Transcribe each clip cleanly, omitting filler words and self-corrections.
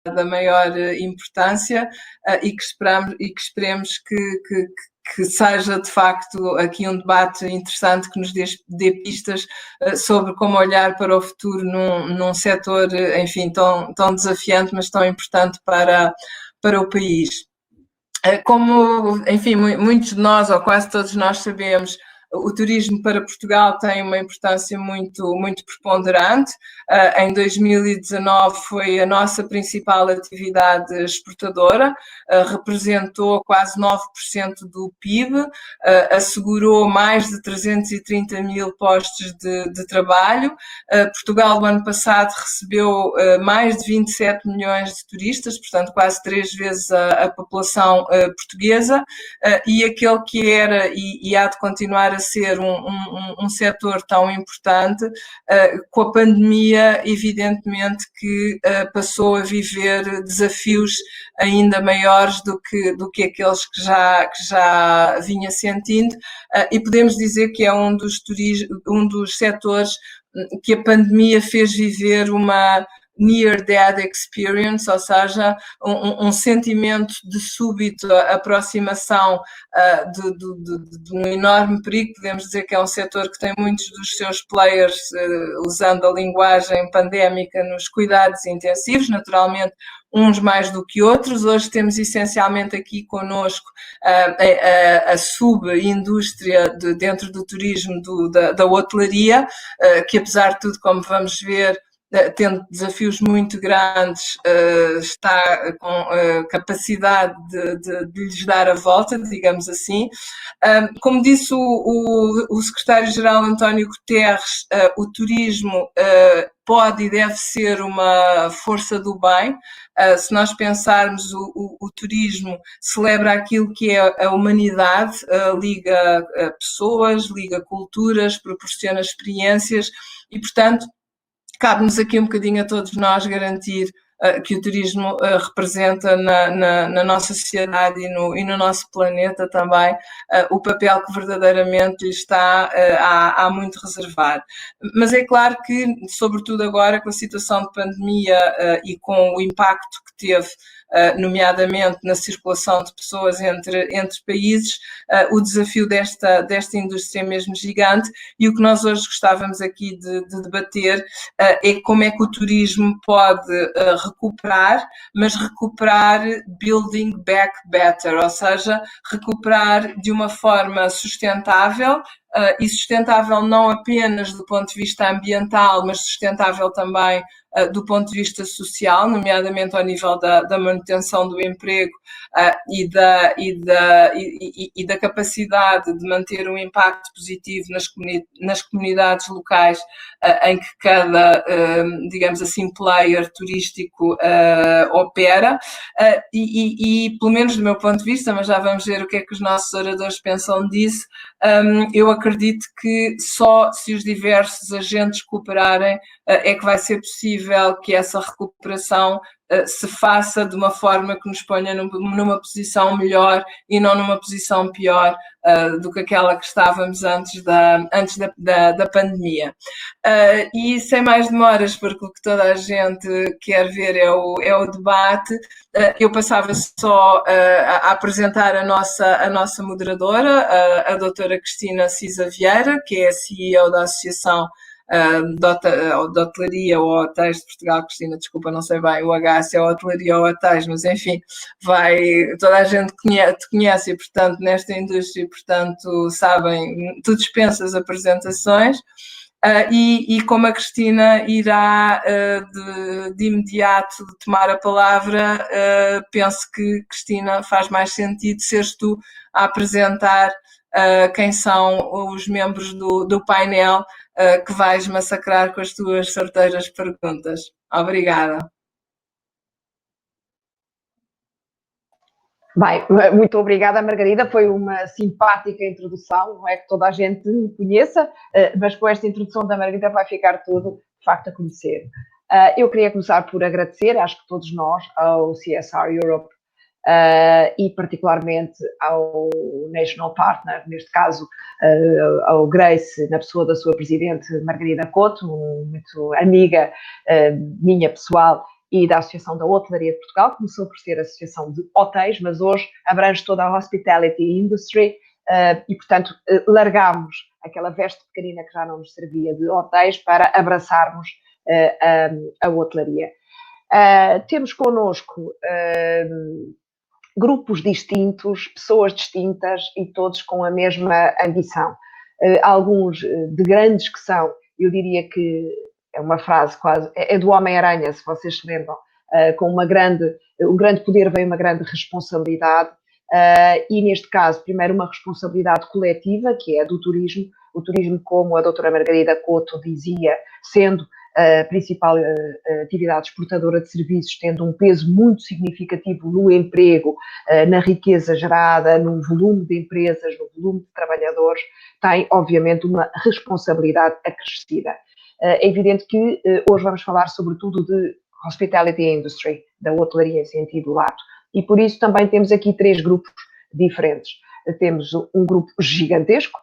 da maior importância e que esperemos que seja de facto aqui um debate interessante que nos dê pistas sobre como olhar para o futuro num setor, enfim, tão desafiante, mas tão importante para o país. Como, enfim, muitos de nós, ou quase todos nós sabemos, o turismo para Portugal tem uma importância muito preponderante. Em 2019 foi a nossa principal atividade exportadora, representou quase 9% do PIB, assegurou mais de 330 mil postos de trabalho. Portugal, no ano passado, recebeu mais de 27 milhões de turistas, portanto, quase 3 vezes a população portuguesa, e aquele que era e há de continuar a ser um setor tão importante, com a pandemia, evidentemente que passou a viver desafios ainda maiores do que aqueles que já vinha sentindo, e podemos dizer que é um dos setores que a pandemia fez viver uma near-death experience, ou seja, um sentimento de súbita aproximação de um enorme perigo. Podemos dizer que é um setor que tem muitos dos seus players, usando a linguagem pandémica, nos cuidados intensivos, naturalmente uns mais do que outros. Hoje temos essencialmente aqui connosco a sub-indústria dentro do turismo da hotelaria, que apesar de tudo, como vamos ver, tendo desafios muito grandes, está com capacidade de lhes dar a volta, digamos assim. Como disse o secretário-geral António Guterres, o turismo pode e deve ser uma força do bem. Se nós pensarmos, o turismo celebra aquilo que é a humanidade, liga pessoas, liga culturas, proporciona experiências e, portanto, cabe-nos aqui um bocadinho a todos nós garantir que o turismo representa na nossa sociedade e no nosso planeta também o papel que verdadeiramente lhe está há muito reservado. Mas é claro que, sobretudo agora, com a situação de pandemia e com o impacto que teve, nomeadamente na circulação de pessoas entre países, o desafio desta indústria é mesmo gigante, e o que nós hoje gostávamos aqui de debater é como é que o turismo pode recuperar, mas recuperar building back better, ou seja, recuperar de uma forma sustentável, e sustentável não apenas do ponto de vista ambiental, mas sustentável também do ponto de vista social, nomeadamente ao nível da manutenção do emprego e da capacidade de manter um impacto positivo nas comunidades locais em que cada, digamos assim, player turístico opera, e pelo menos do meu ponto de vista, mas já vamos ver o que é que os nossos oradores pensam disso, eu acredito que só se os diversos agentes cooperarem é que vai ser possível que essa recuperação se faça de uma forma que nos ponha numa posição melhor e não numa posição pior do que aquela que estávamos antes da pandemia. E sem mais demoras, porque o que toda a gente quer ver é o debate, eu passava só a apresentar a nossa moderadora, a doutora Cristina Cisa Vieira, que é a CEO da Associação de Hotelaria ou Hotéis de Portugal. Cristina, desculpa, não sei bem o H, se é Hotelaria ou Hotéis, mas enfim, toda a gente te conhece e, portanto, nesta indústria, portanto, sabem, tu dispensas apresentações. E como a Cristina irá de imediato tomar a palavra, penso que, Cristina, faz mais sentido seres tu a apresentar quem são os membros do painel que vais massacrar com as tuas certeiras perguntas. Obrigada. Bem, muito obrigada, Margarida. Foi uma simpática introdução, não é que toda a gente me conheça, mas com esta introdução da Margarida vai ficar tudo, de facto, a conhecer. Eu queria começar por agradecer, acho que todos nós, ao CSR Europe e particularmente ao National Partner, neste caso ao Grace, na pessoa da sua presidente Margarida Couto, muito amiga minha pessoal e da Associação da Hotelaria de Portugal. Começou por ser a Associação de Hotéis, mas hoje abrange toda a Hospitality Industry e, portanto, largámos aquela veste pequenina que já não nos servia de hotéis para abraçarmos a hotelaria. Temos connosco grupos distintos, pessoas distintas e todos com a mesma ambição. Alguns de grandes que são, eu diria que é uma frase quase, é do Homem-Aranha, se vocês se lembram, com um grande poder vem uma grande responsabilidade, e neste caso, primeiro uma responsabilidade coletiva, que é a do turismo, o turismo, como a doutora Margarida Couto dizia, sendo a principal atividade exportadora de serviços, tendo um peso muito significativo no emprego, na riqueza gerada, no volume de empresas, no volume de trabalhadores, tem, obviamente, uma responsabilidade acrescida. É evidente que hoje vamos falar, sobretudo, de Hospitality Industry, da hotelaria em sentido lato, e por isso também temos aqui 3 grupos diferentes. Temos um grupo gigantesco,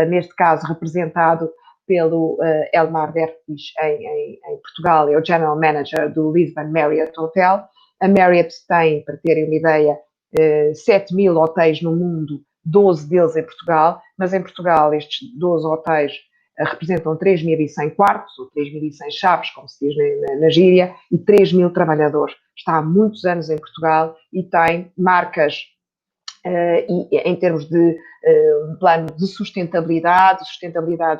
neste caso representado pelo Elmar Derkis em Portugal, é o General Manager do Lisbon Marriott Hotel. A Marriott tem, para terem uma ideia, 7.000 hotéis no mundo, 12 deles em Portugal, mas em Portugal estes 12 hotéis representam 3.100 quartos, ou 3.100 chaves, como se diz na gíria, e 3.000 trabalhadores. Está há muitos anos em Portugal e tem marcas e em termos de um plano de sustentabilidade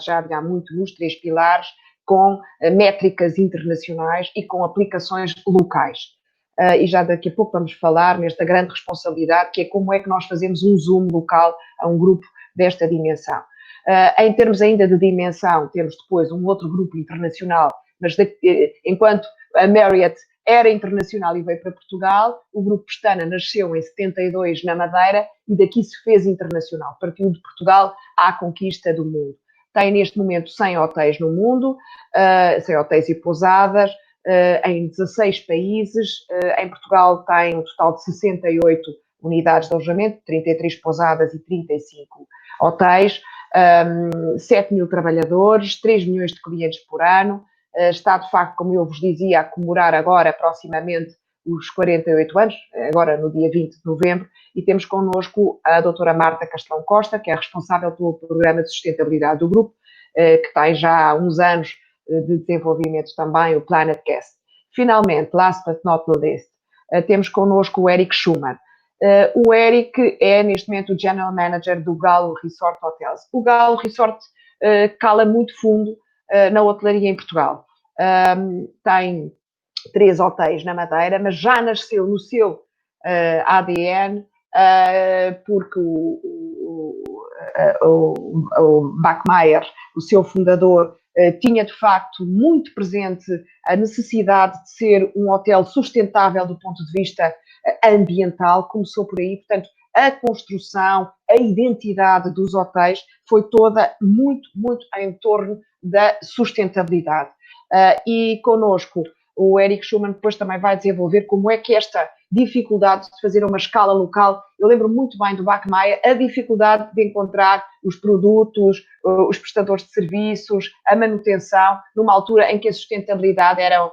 já há muito nos 3 pilares, com métricas internacionais e com aplicações locais. E já daqui a pouco vamos falar nesta grande responsabilidade, que é como é que nós fazemos um zoom local a um grupo desta dimensão. Em termos ainda de dimensão, temos depois um outro grupo internacional, mas enquanto a Marriott era internacional e veio para Portugal, o Grupo Pestana nasceu em 72 na Madeira e daqui se fez internacional, partiu de Portugal à conquista do mundo. Tem neste momento 100 hotéis no mundo, 100 hotéis e pousadas, em 16 países. Em Portugal tem um total de 68 unidades de alojamento, 33 pousadas e 35 hotéis, 7.000 trabalhadores, 3 milhões de clientes por ano. Está, de facto, como eu vos dizia, a comemorar agora, proximamente, os 48 anos, agora no dia 20 de novembro, e temos connosco a doutora Marta Castelão Costa, que é responsável pelo programa de sustentabilidade do grupo, que tem já há uns anos de desenvolvimento também, o Planet Guest. Finalmente, last but not least, temos connosco o Eric Schumann. O Eric é, neste momento, o General Manager do Galo Resort Hotels. O Galo Resort cala muito fundo na hotelaria em Portugal. Tem 3 hotéis na Madeira, mas já nasceu no seu ADN, porque o Bachmeier, o seu fundador, tinha de facto muito presente a necessidade de ser um hotel sustentável do ponto de vista ambiental. Começou por aí, portanto, a construção, a identidade dos hotéis foi toda muito, muito em torno da sustentabilidade. E connosco o Eric Schumann depois também vai desenvolver como é que esta dificuldade de fazer uma escala local, eu lembro muito bem do Bachmeier, a dificuldade de encontrar os produtos, os prestadores de serviços, a manutenção, numa altura em que a sustentabilidade era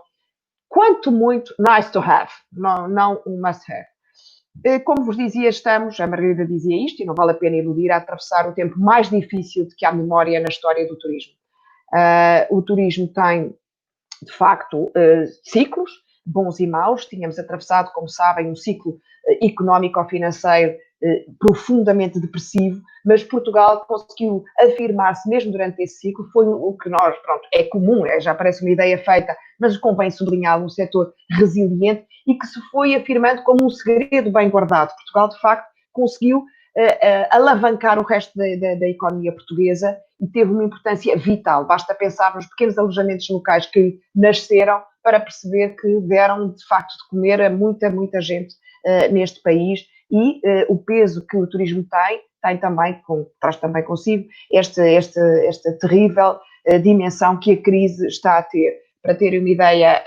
quanto muito nice to have, não um must have. Como vos dizia, a Margarida dizia isto, e não vale a pena iludir, a atravessar o tempo mais difícil de que há memória na história do turismo. O turismo tem, de facto, ciclos, bons e maus. Tínhamos atravessado, como sabem, um ciclo económico-financeiro profundamente depressivo, mas Portugal conseguiu afirmar-se mesmo durante esse ciclo. Foi o que nós, pronto, é comum, já parece uma ideia feita, mas convém sublinhar um setor resiliente e que se foi afirmando como um segredo bem guardado. Portugal, de facto, conseguiu alavancar o resto da economia portuguesa e teve uma importância vital. Basta pensar nos pequenos alojamentos locais que nasceram para perceber que deram, de facto, de comer a muita gente neste país, e o peso que o turismo tem também, traz também consigo esta terrível dimensão que a crise está a ter. Para terem uma ideia,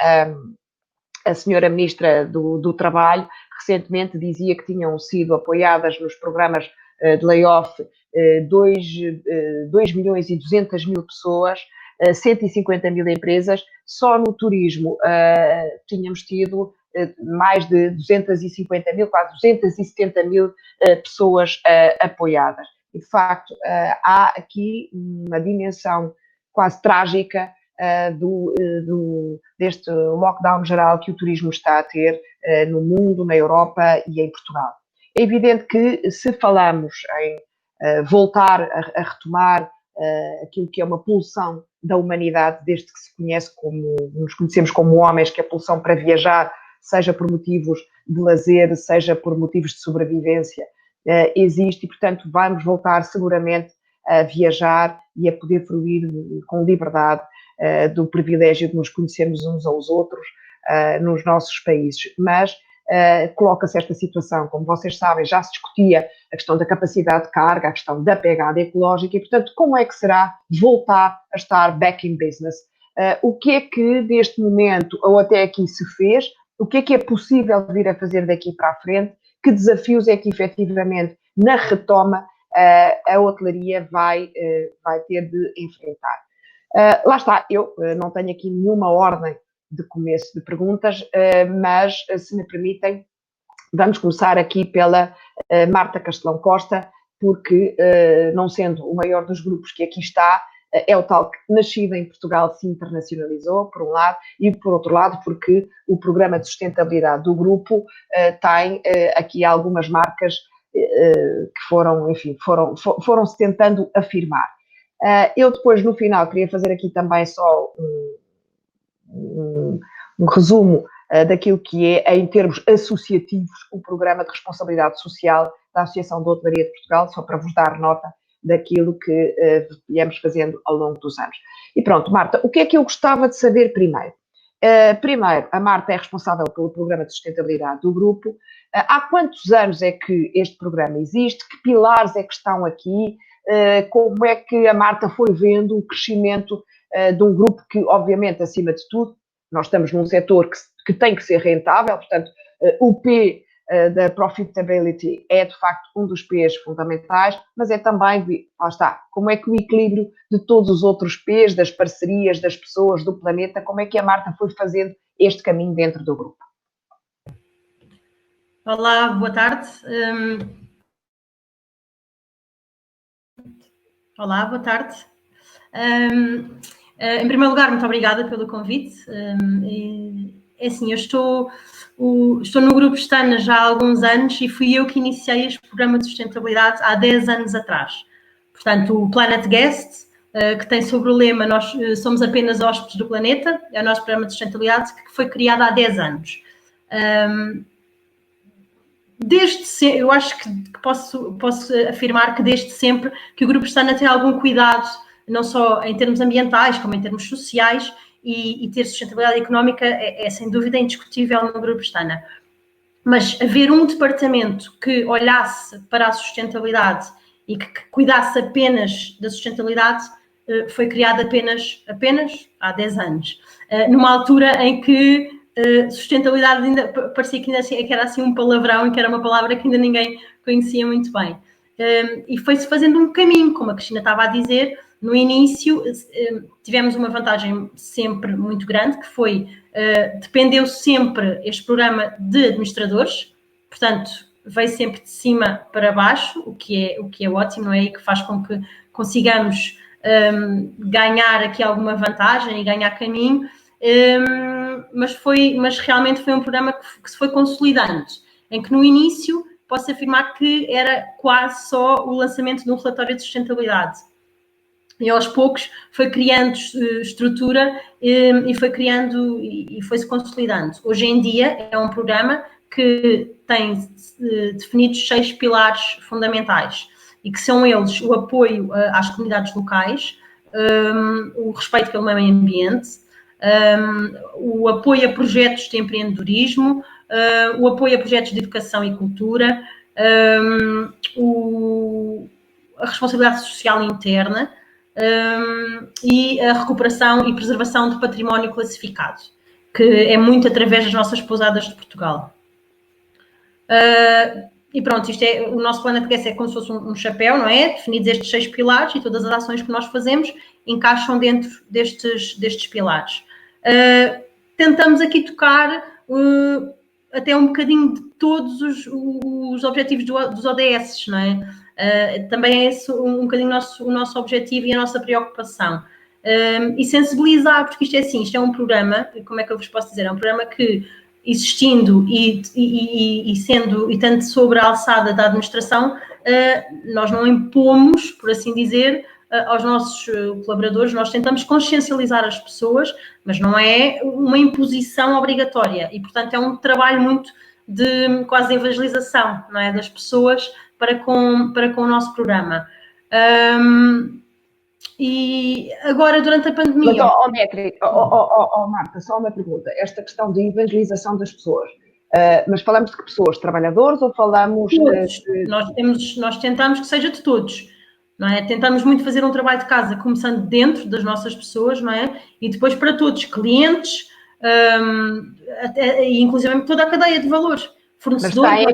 a senhora Ministra do Trabalho recentemente dizia que tinham sido apoiadas nos programas de layoff 2 milhões e 200 mil pessoas, 150 mil empresas, só no turismo tínhamos tido mais de 250 mil, quase 270 mil pessoas apoiadas. E, de facto, há aqui uma dimensão quase trágica deste lockdown geral que o turismo está a ter no mundo, na Europa e em Portugal. É evidente que se falamos em voltar a retomar aquilo que é uma pulsão da humanidade, desde que se conhece como, nos conhecemos como homens, que é a pulsão para viajar, seja por motivos de lazer, seja por motivos de sobrevivência, existe e, portanto, vamos voltar seguramente a viajar e a poder fruir com liberdade do privilégio de nos conhecermos uns aos outros nos nossos países. Mas coloca-se esta situação, como vocês sabem, já se discutia a questão da capacidade de carga, a questão da pegada ecológica e, portanto, como é que será voltar a estar back in business? O que é que deste momento ou até aqui se fez? O que é possível vir a fazer daqui para a frente? Que desafios é que efetivamente na retoma a hotelaria vai ter de enfrentar? Lá está, eu não tenho aqui nenhuma ordem de começo de perguntas, mas, se me permitem, vamos começar aqui pela Marta Castelão Costa, porque, não sendo o maior dos grupos que aqui está, é o tal que, nascido em Portugal, se internacionalizou, por um lado, e por outro lado, porque o programa de sustentabilidade do grupo tem aqui algumas marcas que foram, enfim, foram-se tentando afirmar. Eu depois, no final, queria fazer aqui também só um resumo daquilo que é, em termos associativos, o programa de responsabilidade social da Associação de Hotelaria de Portugal, só para vos dar nota daquilo que viemos fazendo ao longo dos anos. E pronto, Marta, o que é que eu gostava de saber primeiro? Primeiro, a Marta é responsável pelo programa de sustentabilidade do grupo. Há quantos anos é que este programa existe? Que pilares é que estão aqui? Como é que a Marta foi vendo o crescimento de um grupo que, obviamente, acima de tudo, nós estamos num setor que tem que ser rentável, portanto, o P da profitability é, de facto, um dos P's fundamentais, mas é também, lá está, como é que o equilíbrio de todos os outros P's, das parcerias, das pessoas, do planeta, como é que a Marta foi fazendo este caminho dentro do grupo? Olá, boa tarde. Olá, boa tarde. Em primeiro lugar, muito obrigada pelo convite. É assim, eu estou no Grupo Stana já há alguns anos e fui eu que iniciei este programa de sustentabilidade há 10 anos atrás. Portanto, o Planet Guest, que tem sobre o lema Nós somos apenas hóspedes do planeta, é o nosso programa de sustentabilidade que foi criado há 10 anos. Desde sempre, eu acho que posso afirmar que desde sempre que o Grupo Stana tem algum cuidado, não só em termos ambientais, como em termos sociais, e ter sustentabilidade económica é sem dúvida indiscutível no Grupo Stana. Mas haver um departamento que olhasse para a sustentabilidade e que cuidasse apenas da sustentabilidade foi criado apenas há 10 anos. Numa altura em que sustentabilidade ainda parecia que era assim um palavrão e que era uma palavra que ainda ninguém conhecia muito bem. E foi-se fazendo um caminho, como a Cristina estava a dizer. No início tivemos uma vantagem sempre muito grande, que foi, dependeu sempre este programa de administradores, portanto, veio sempre de cima para baixo, o que é ótimo, não é? E que faz com que consigamos ganhar aqui alguma vantagem e ganhar caminho, mas realmente foi um programa que se foi consolidando, em que no início posso afirmar que era quase só o lançamento de um relatório de sustentabilidade. E aos poucos foi criando estrutura e foi criando e foi-se consolidando. Hoje em dia é um programa que tem definidos 6 pilares fundamentais e que são eles o apoio às comunidades locais, o respeito pelo meio ambiente, o apoio a projetos de empreendedorismo, o apoio a projetos de educação e cultura, a responsabilidade social interna, e a recuperação e preservação de património classificado, que é muito através das nossas pousadas de Portugal. E pronto, o nosso Planet Guest é como se fosse um chapéu, não é? Definidos estes 6 pilares e todas as ações que nós fazemos, encaixam dentro destes pilares. Tentamos aqui tocar até um bocadinho de todos os objetivos dos ODS, não é? Também é esse um bocadinho o nosso objetivo e a nossa preocupação. E sensibilizar, porque isto é assim, isto é um programa, como é que eu vos posso dizer? É um programa que, existindo e estando sobre a alçada da administração, nós não impomos, por assim dizer, aos nossos colaboradores, nós tentamos consciencializar as pessoas, mas não é uma imposição obrigatória e, portanto, é um trabalho muito de quase evangelização, não é, das pessoas para com o nosso programa. E agora, durante a pandemia... Mas, Marta, só uma pergunta. Esta questão de evangelização das pessoas, mas falamos de que pessoas? Trabalhadores ou falamos... Todos. Nós tentamos que seja de todos. Não é? Tentamos muito fazer um trabalho de casa, começando dentro das nossas pessoas, não é? E depois para todos, clientes, e inclusive toda a cadeia de valores. Fornecedores,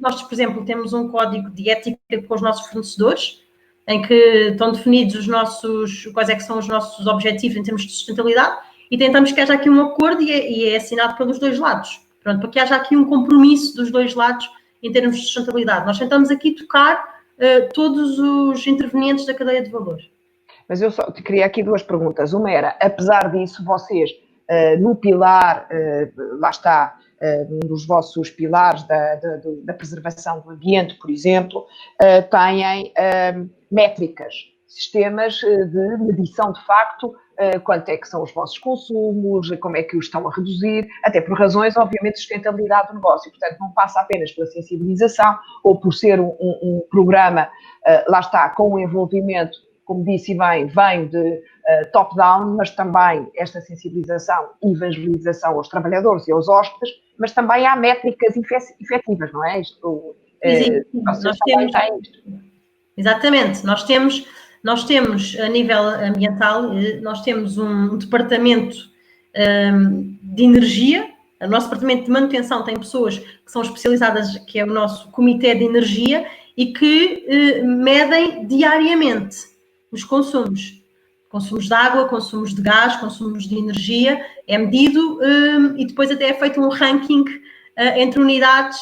nós, por exemplo, temos um código de ética com os nossos fornecedores, em que estão definidos quais é que são os nossos objetivos em termos de sustentabilidade, e tentamos que haja aqui um acordo e é assinado pelos dois lados. Pronto, para que haja aqui um compromisso dos dois lados em termos de sustentabilidade. Nós tentamos aqui tocar todos os intervenientes da cadeia de valor. Mas eu só queria aqui duas perguntas. Uma era, apesar disso, vocês, no pilar, lá está, um dos vossos pilares da preservação do ambiente, por exemplo, têm métricas, sistemas de medição de facto, quanto é que são os vossos consumos, como é que os estão a reduzir, até por razões, obviamente, de sustentabilidade do negócio. Portanto, não passa apenas pela sensibilização ou por ser um programa, lá está, com um envolvimento, como disse bem, vem de top-down, mas também esta sensibilização e evangelização aos trabalhadores e aos hóspedes, mas também há métricas efetivas, não é? Isto, nós temos, exatamente, nós temos a nível ambiental, nós temos um departamento de energia. O nosso departamento de manutenção tem pessoas que são especializadas, que é o nosso comitê de energia, e que medem diariamente os consumos de água, consumos de gás, consumos de energia, é medido e depois até é feito um ranking entre unidades,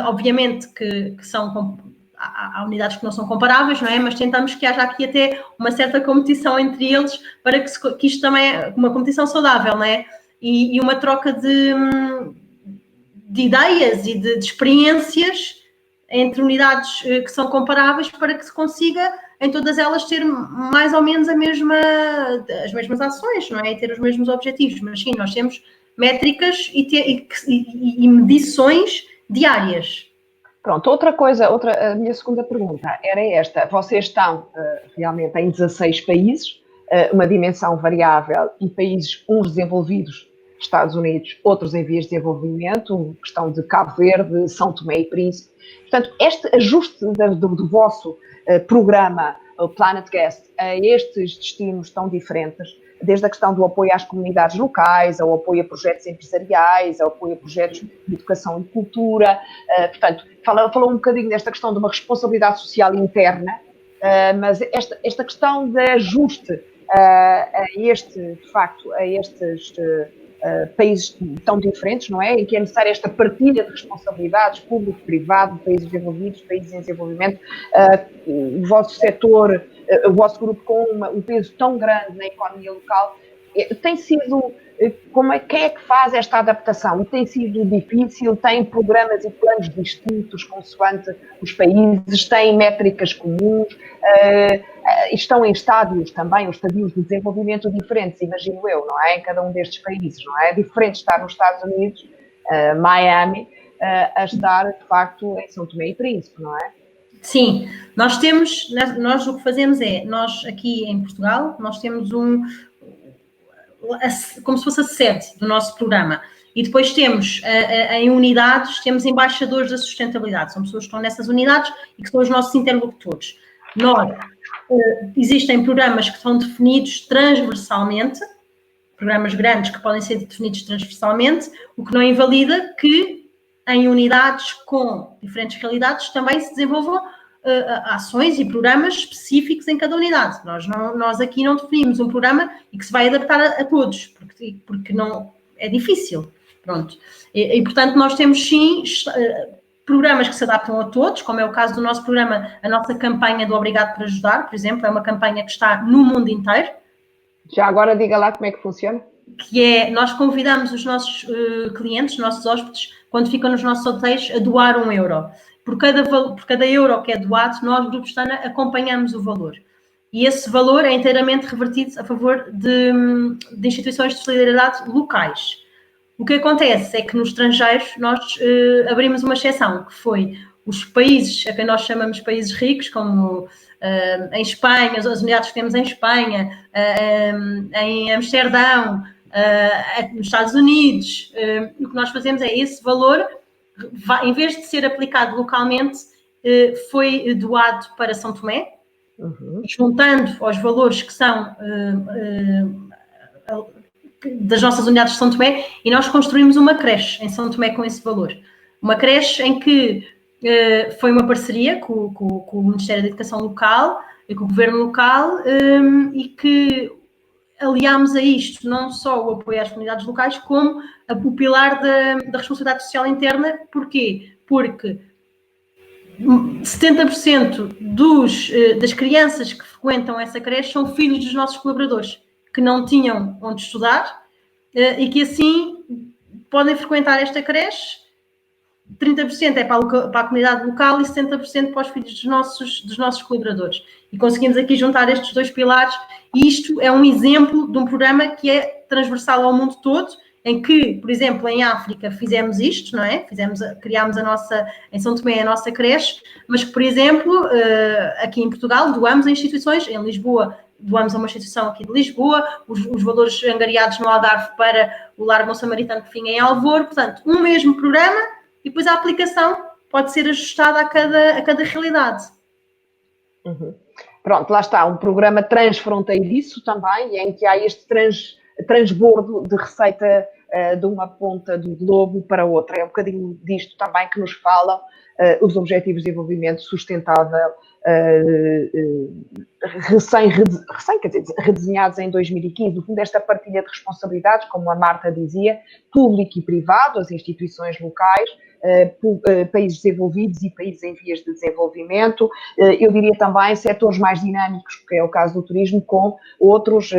obviamente que são... Há unidades que não são comparáveis, não é? Mas tentamos que haja aqui até uma certa competição entre eles para que isto também é uma competição saudável, não é? E uma troca de ideias e de experiências entre unidades que são comparáveis para que se consiga em todas elas ter mais ou menos as mesmas ações, não é? E ter os mesmos objetivos. Mas sim, nós temos métricas e medições diárias. Pronto, a minha segunda pergunta era esta. Vocês estão realmente em 16 países, uma dimensão variável e países, uns desenvolvidos, Estados Unidos, outros em vias de desenvolvimento, questão de Cabo Verde, São Tomé e Príncipe. Portanto, este ajuste do vosso programa, o Planet Guest, a estes destinos tão diferentes, desde a questão do apoio às comunidades locais, ao apoio a projetos empresariais, ao apoio a projetos de educação e cultura. Portanto, falou um bocadinho desta questão de uma responsabilidade social interna, mas esta questão de ajuste a estes países tão diferentes, não é? Em que é necessária esta partilha de responsabilidades público-privado, países desenvolvidos, países em desenvolvimento, o vosso setor, o vosso grupo com um peso tão grande na economia local, tem sido... quem é que faz esta adaptação? Tem sido difícil? Tem programas e planos distintos consoante os países? Têm métricas comuns? Estão em estádios também, os estadios de desenvolvimento diferentes, imagino eu, não é? Em cada um destes países, não é? É diferente estar nos Estados Unidos, Miami, a estar, de facto, em São Tomé e Príncipe, não é? Sim, nós o que fazemos nós aqui em Portugal, nós temos como se fosse a sede do nosso programa. E depois temos, em unidades, temos embaixadores da sustentabilidade. São pessoas que estão nessas unidades e que são os nossos interlocutores. Existem programas que são definidos transversalmente, programas grandes que podem ser definidos transversalmente, o que não invalida que em unidades com diferentes realidades também se desenvolvam ações e programas específicos em cada unidade. Nós aqui não definimos um programa e que se vai adaptar a todos, porque não é difícil. Pronto. E, portanto, nós temos sim programas que se adaptam a todos, como é o caso do nosso programa, a nossa campanha do Obrigado por Ajudar, por exemplo, é uma campanha que está no mundo inteiro. Já agora diga lá como é que funciona. Que é, nós convidamos os nossos clientes, os nossos hóspedes, quando ficam nos nossos hotéis, a doar €1. Por cada euro que é doado, nós, Grupo Pestana, acompanhamos o valor. E esse valor é inteiramente revertido a favor de instituições de solidariedade locais. O que acontece é que nos estrangeiros nós abrimos uma exceção, que foi os países a quem nós chamamos países ricos, como em Espanha, as unidades que temos em Espanha, em Amsterdão, nos Estados Unidos. O que nós fazemos é esse valor, em vez de ser aplicado localmente, foi doado para São Tomé, juntando aos valores que são das nossas unidades de São Tomé, e nós construímos uma creche em São Tomé com esse valor. Uma creche em que foi uma parceria com o Ministério da Educação local e com o Governo local, e que aliámos a isto não só o apoio às comunidades locais, como o pilar da responsabilidade social interna. Porquê? Porque 70% das crianças que frequentam essa creche são filhos dos nossos colaboradores, que não tinham onde estudar e que assim podem frequentar esta creche. 30% é para a comunidade local e 70% para os filhos dos nossos colaboradores. E conseguimos aqui juntar estes dois pilares, e isto é um exemplo de um programa que é transversal ao mundo todo, em que, por exemplo, em África fizemos isto, não é? Criámos em São Tomé a nossa creche, mas que, por exemplo, aqui em Portugal doamos a instituições, em Lisboa doamos a uma instituição aqui de Lisboa, os valores angariados no Algarve para o Lar Bom Samaritano que fica em Alvor. Portanto, um mesmo programa, e depois a aplicação pode ser ajustada a cada realidade. Pronto, lá está, um programa transfronteiriço também, em que há este transbordo de receita de uma ponta do globo para outra. É um bocadinho disto também que nos falam os Objetivos de Desenvolvimento Sustentável, redesenhados em 2015. No fundo, esta partilha de responsabilidades, como a Marta dizia, público e privado, as instituições locais, países desenvolvidos e países em vias de desenvolvimento, eu diria também setores mais dinâmicos, que é o caso do turismo, com outros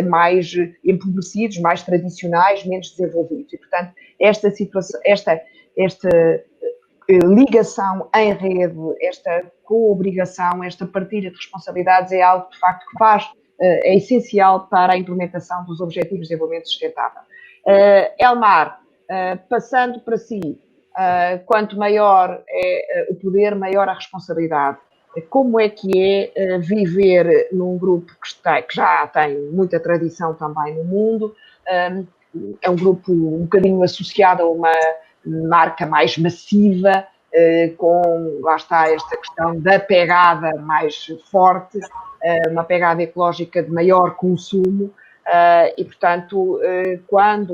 mais empobrecidos, mais tradicionais, menos desenvolvidos. E, portanto, esta situação, esta ligação em rede, esta co-obrigação, esta partilha de responsabilidades é algo, de facto, que é essencial para a implementação dos Objetivos de Desenvolvimento Sustentável. Elmar, passando para si, quanto maior é o poder, maior a responsabilidade. Como é que é viver num grupo que já tem muita tradição também no mundo? É um grupo um bocadinho associado a uma marca mais massiva, com, lá está, esta questão da pegada mais forte, uma pegada ecológica de maior consumo, e, portanto, quando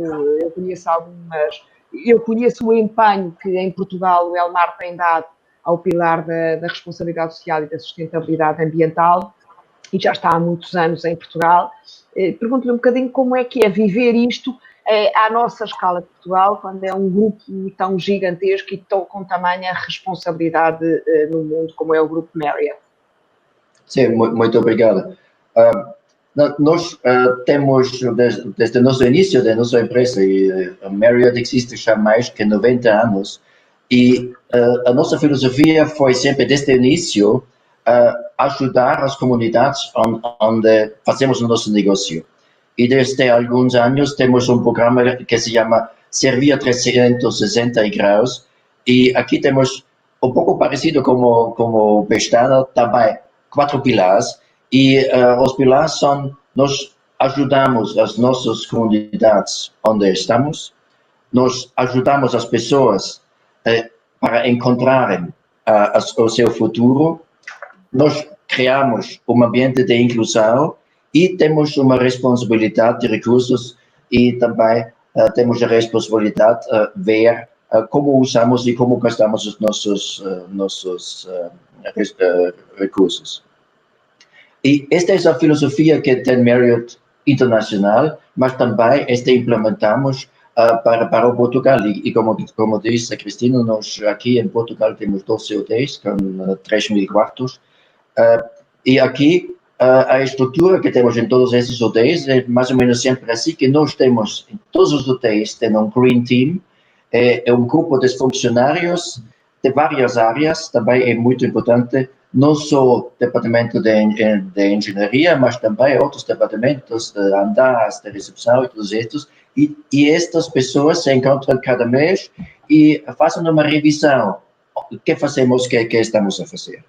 eu conheço o empenho que em Portugal o Elmar tem dado ao pilar da responsabilidade social e da sustentabilidade ambiental, e já está há muitos anos em Portugal. Pergunto-lhe um bocadinho como é que é viver isto à nossa escala de Portugal, quando é um grupo tão gigantesco e com tamanha responsabilidade no mundo, como é o Grupo Marriott. Sim, muito obrigado. Nós temos, desde o nosso início da nossa empresa, e a Marriott existe já mais que 90 anos, e a nossa filosofia foi sempre, desde o início, ajudar as comunidades onde fazemos o nosso negócio. E desde alguns anos temos um programa que se chama Servir 360 graus, e aqui temos um pouco parecido como Pestana, também 4 pilares, e os pilares são: nós ajudamos as nossas comunidades onde estamos, nós ajudamos as pessoas para encontrarem o seu futuro, nós criamos um ambiente de inclusão e temos uma responsabilidade de recursos, e também temos a responsabilidade de ver como usamos e como gastamos os nossos recursos. E esta é a filosofia que tem Marriott Internacional, mas também esta implementamos para o Portugal. E como disse a Cristina, nós aqui em Portugal temos 12 hotéis com 3.000 quartos. E aqui a estrutura que temos em todos esses hotéis é mais ou menos sempre assim, que nós temos, em todos os hotéis, tem um Green Team, é um grupo de funcionários de várias áreas, também é muito importante, não só o departamento de engenharia, mas também outros departamentos de andares, de recepção e todos estes, e estas pessoas se encontram cada mês e fazem uma revisão. O que fazemos, o que estamos a fazer?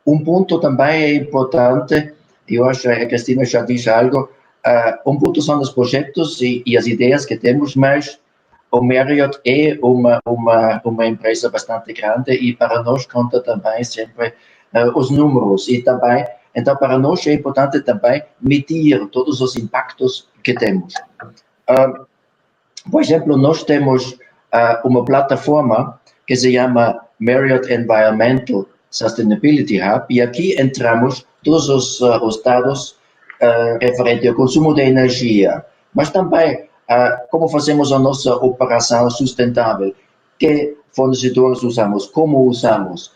Um ponto também é importante, eu acho que a Cristina já disse algo, um ponto são os projetos e as ideias que temos, mas o Marriott é uma empresa bastante grande e para nós conta também sempre os números e também, então para nós é importante também medir todos os impactos que temos. Por exemplo, nós temos uma plataforma que se chama Marriott Environmental Sustainability Hub e aqui entramos todos os dados referentes ao consumo de energia, mas também como fazemos a nossa operação sustentável, que fornecedores usamos, como usamos,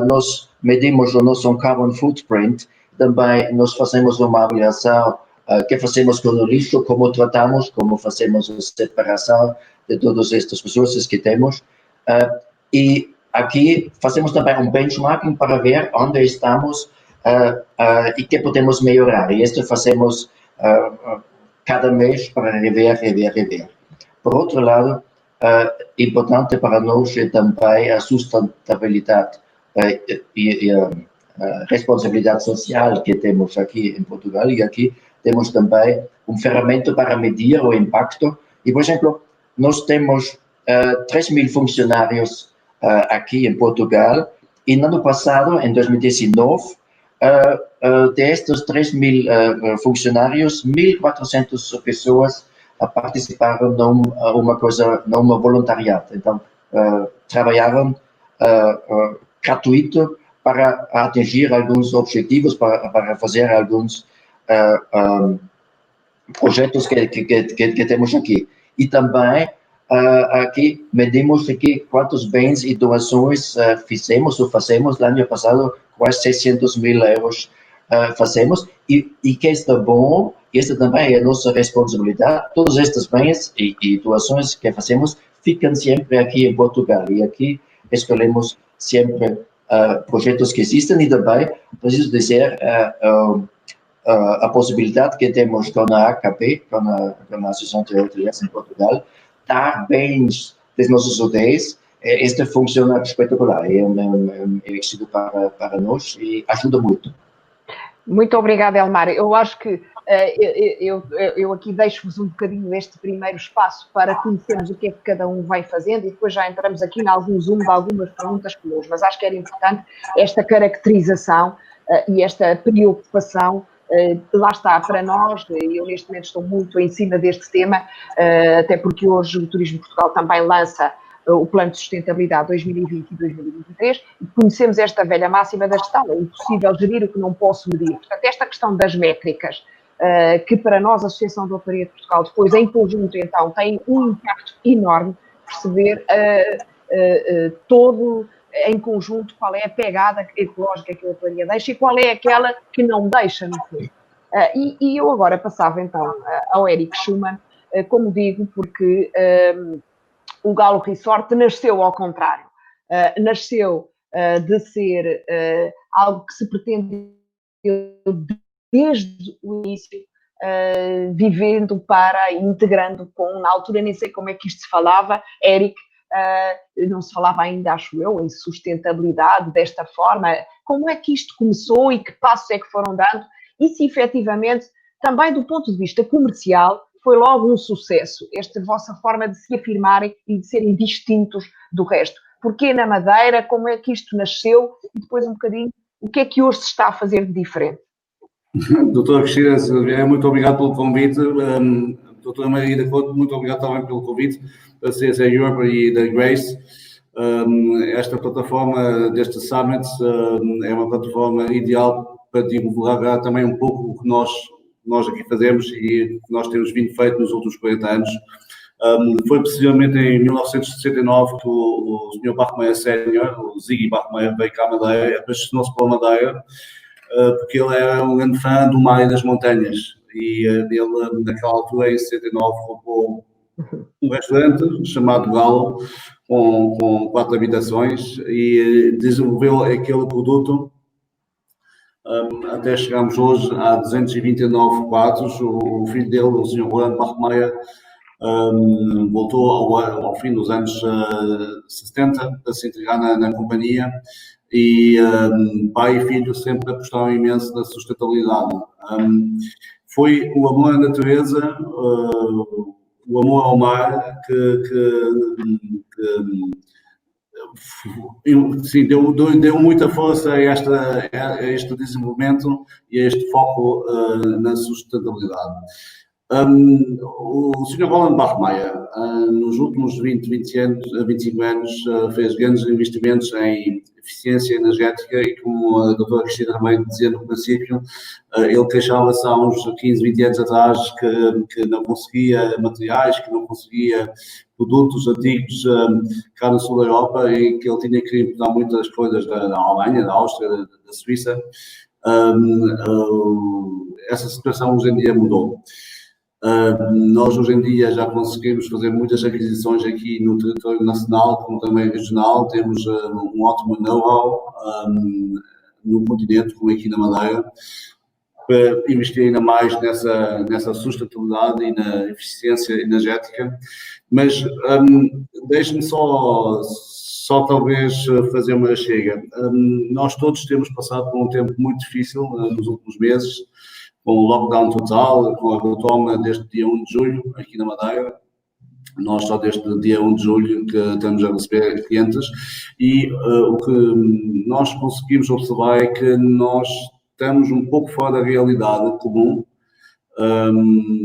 nós medimos o nosso carbon footprint, também nós fazemos uma avaliação que fazemos com o lixo, como tratamos, como fazemos a separação de todas estas resources que temos, e aqui fazemos também um benchmarking para ver onde estamos e que podemos melhorar, e isto fazemos cada mês para rever. Por outro lado, importante para nós é também a sustentabilidade e a responsabilidade social que temos aqui em Portugal, e aqui temos também ferramenta para medir o impacto. E, por exemplo, nós temos 3.000 funcionários aqui em Portugal, e no ano passado, em 2019, destes 3.000 funcionários, 1.400 pessoas participaram numa voluntariado. Então, trabalharam gratuito para atingir alguns objetivos, para fazer alguns projetos que temos aqui. E também aqui medimos aqui quantos bens e doações fizemos ou fazemos. No ano passado, quase 600 mil euros fazemos, e que está bom, esta também é a nossa responsabilidade. Todos estes bens e doações que fazemos ficam sempre aqui em Portugal, e aqui escolhemos sempre projetos que existem, e também, preciso dizer, a possibilidade que temos com a AKP, com a Associação de Hoteliers em Portugal, dar bens dos nossos hotéis. Este funciona espetacular, é um êxito para nós e ajuda muito. Muito obrigada, Elmar. Eu acho que eu aqui deixo-vos um bocadinho este primeiro espaço para conhecermos o que é que cada um vai fazendo, e depois já entramos aqui em algum zoom de algumas perguntas conosco, mas acho que era importante esta caracterização e esta preocupação. Lá está, para nós, eu neste momento estou muito em cima deste tema, até porque hoje o Turismo Portugal também lança o Plano de Sustentabilidade 2020 e 2023, e conhecemos esta velha máxima da gestão: é impossível gerir o que não posso medir. Portanto, esta questão das métricas, que para nós, a Associação de Hotelaria de Portugal, depois em conjunto, então, tem um impacto enorme, perceber todo em conjunto qual é a pegada ecológica que a hotelaria deixa e qual é aquela que não deixa, no fundo. E eu agora passava então ao Eric Schumann, como digo, porque o Galo Resort nasceu ao contrário. Nasceu de ser algo que se pretende desde o início, vivendo para, integrando com, na altura nem sei como é que isto se falava, Eric, não se falava ainda, acho eu, em sustentabilidade desta forma. Como é que isto começou e que passos é que foram dando? E se efetivamente, também do ponto de vista comercial, foi logo um sucesso esta vossa forma de se afirmarem e de serem distintos do resto? Porquê na Madeira? Como é que isto nasceu? E depois um bocadinho, o que é que hoje se está a fazer de diferente? Doutora Cristina, muito obrigado pelo convite. doutora Margarida Couto, muito obrigado também pelo convite da CSA Europe e da Grace. Esta plataforma deste Summit é uma plataforma ideal para divulgar também um pouco o que nós aqui fazemos e que nós temos vindo feito nos últimos 40 anos. Foi precisamente em 1969 que o Sr. Bachmeier Senior, o Ziggy Bachmeier, veio cá à Madeira, apaixonou-se pela Madeira, porque ele era um grande fã do mar e das montanhas. E ele, naquela altura, em 69, roubou um restaurante chamado Galo, com 4 habitações, e desenvolveu aquele produto até chegarmos hoje a 229 quartos. O filho dele, o Sr. Roland Bachmeier, voltou ao fim dos anos 70 a se integrar na companhia, e pai e filho sempre apostaram imenso na sustentabilidade. Foi o amor à natureza, o amor ao mar sim, deu muita força a este desenvolvimento e a este foco na sustentabilidade. O Sr. Roland Bachmeier, nos últimos 25 anos, fez grandes investimentos em eficiência energética e, como a doutora Cristina também dizia no princípio, ele queixava-se há uns 15, 20 anos atrás que não conseguia materiais, que não conseguia produtos antigos cá no sul da Europa, e que ele tinha que importar muitas coisas da Alemanha, da Áustria, da Suíça. Essa situação hoje em dia mudou. Nós hoje em dia já conseguimos fazer muitas aquisições aqui no território nacional como também regional. Temos um ótimo know-how no continente, como aqui na Madeira, para investir ainda mais nessa sustentabilidade e na eficiência energética. Mas deixe-me só talvez fazer uma chega. Nós todos temos passado por um tempo muito difícil nos últimos meses, com o lockdown total, com a retoma desde dia 1 de julho aqui na Madeira. Nós só desde o dia 1 de julho que estamos a receber clientes, e o que nós conseguimos observar é que nós estamos um pouco fora da realidade comum.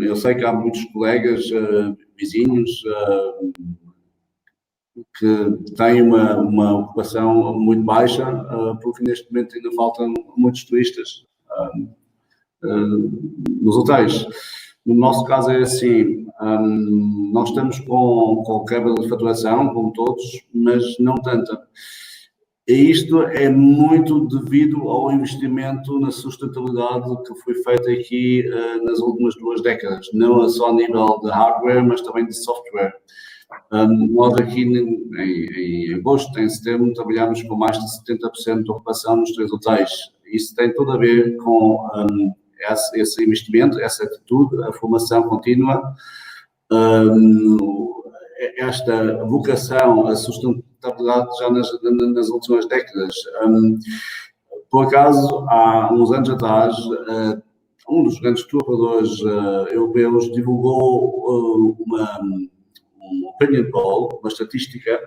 Eu sei que há muitos colegas, vizinhos, que têm uma ocupação muito baixa, porque neste momento ainda faltam muitos turistas nos hotéis. No nosso caso é assim, nós estamos com quebra de faturação, como todos, mas não tanta. E isto é muito devido ao investimento na sustentabilidade que foi feito aqui nas últimas 2 décadas, não só a nível de hardware, mas também de software. Nós aqui em agosto, em setembro, trabalhamos com mais de 70% de ocupação nos 3 hotéis. Isso tem tudo a ver com esse investimento, essa atitude, a formação contínua, esta vocação à sustentabilidade já nas últimas décadas. Por acaso, há uns anos atrás, um dos grandes touradores europeus divulgou um opinion poll, uma estatística.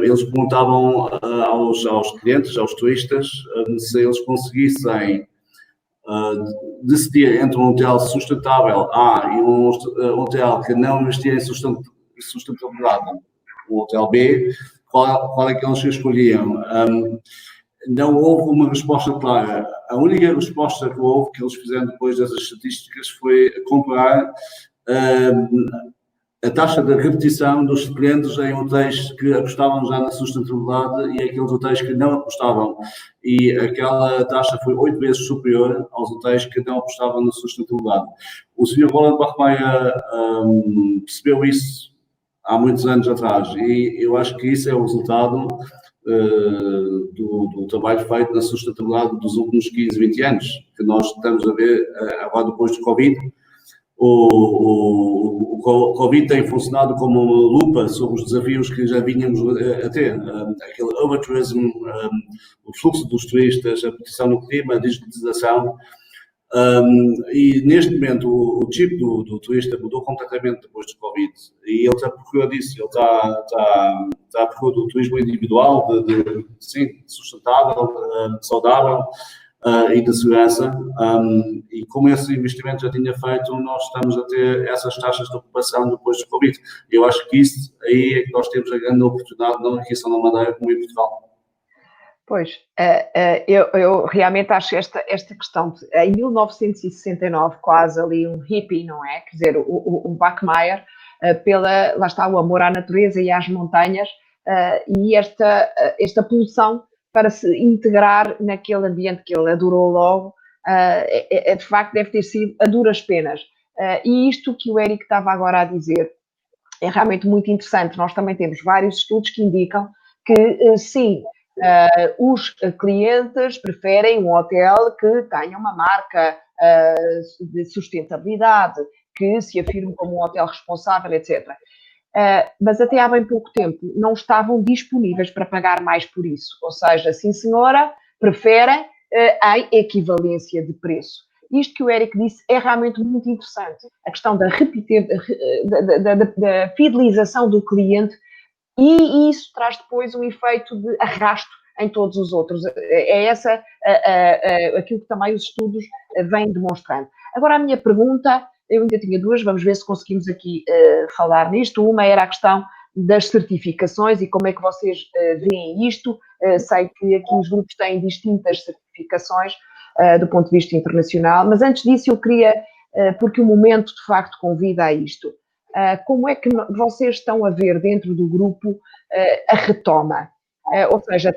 Eles perguntavam aos clientes, aos turistas, se eles conseguissem decidir entre um hotel sustentável A e um hotel que não investia em sustentabilidade, o hotel B, qual é que eles escolhiam? Não houve uma resposta clara. A única resposta que houve, que eles fizeram depois dessas estatísticas, foi comparar a taxa de repetição dos clientes em hotéis que apostavam já na sustentabilidade e aqueles hotéis que não apostavam. E aquela taxa foi 8 vezes superior aos hotéis que não apostavam na sustentabilidade. O Sr. Roland Bachmeier percebeu isso há muitos anos atrás, e eu acho que isso é o resultado do trabalho feito na sustentabilidade dos últimos 15, 20 anos, que nós estamos a ver agora depois do Covid. O Covid tem funcionado como uma lupa sobre os desafios que já vínhamos a ter. Aquele overtourism, o fluxo dos turistas, a proteção do clima, a digitalização. E neste momento o chip do turista mudou completamente depois do Covid, e ele está à procura disso. Ele está à procura do turismo individual, sim, sustentável, saudável, e de segurança, e como esse investimento já tinha feito, nós estamos a ter essas taxas de ocupação depois do Covid. Eu acho que isso aí é que nós temos a grande oportunidade, não aqui só na Madeira, como em Portugal. Pois, eu realmente acho esta questão, em 1969, quase ali um hippie, não é? Quer dizer, o Bachmeier, lá está o amor à natureza e às montanhas, e esta pulsão para se integrar naquele ambiente que ele adorou logo, de facto deve ter sido a duras penas. E isto que o Érico estava agora a dizer é realmente muito interessante. Nós também temos vários estudos que indicam que, sim, os clientes preferem um hotel que tenha uma marca de sustentabilidade, que se afirme como um hotel responsável, etc. Mas até há bem pouco tempo não estavam disponíveis para pagar mais por isso. Ou seja, sim senhora, preferem em equivalência de preço. Isto que o Érico disse é realmente muito interessante. A questão da fidelização do cliente, e isso traz depois um efeito de arrasto em todos os outros. É essa aquilo que também os estudos vêm demonstrando. Agora, a minha pergunta, eu ainda tinha duas, vamos ver se conseguimos aqui falar nisto. Uma era a questão das certificações e como é que vocês veem isto. Sei que aqui os grupos têm distintas certificações do ponto de vista internacional, mas antes disso eu queria, porque o momento de facto convida a isto, como é que vocês estão a ver dentro do grupo a retoma? Ou seja,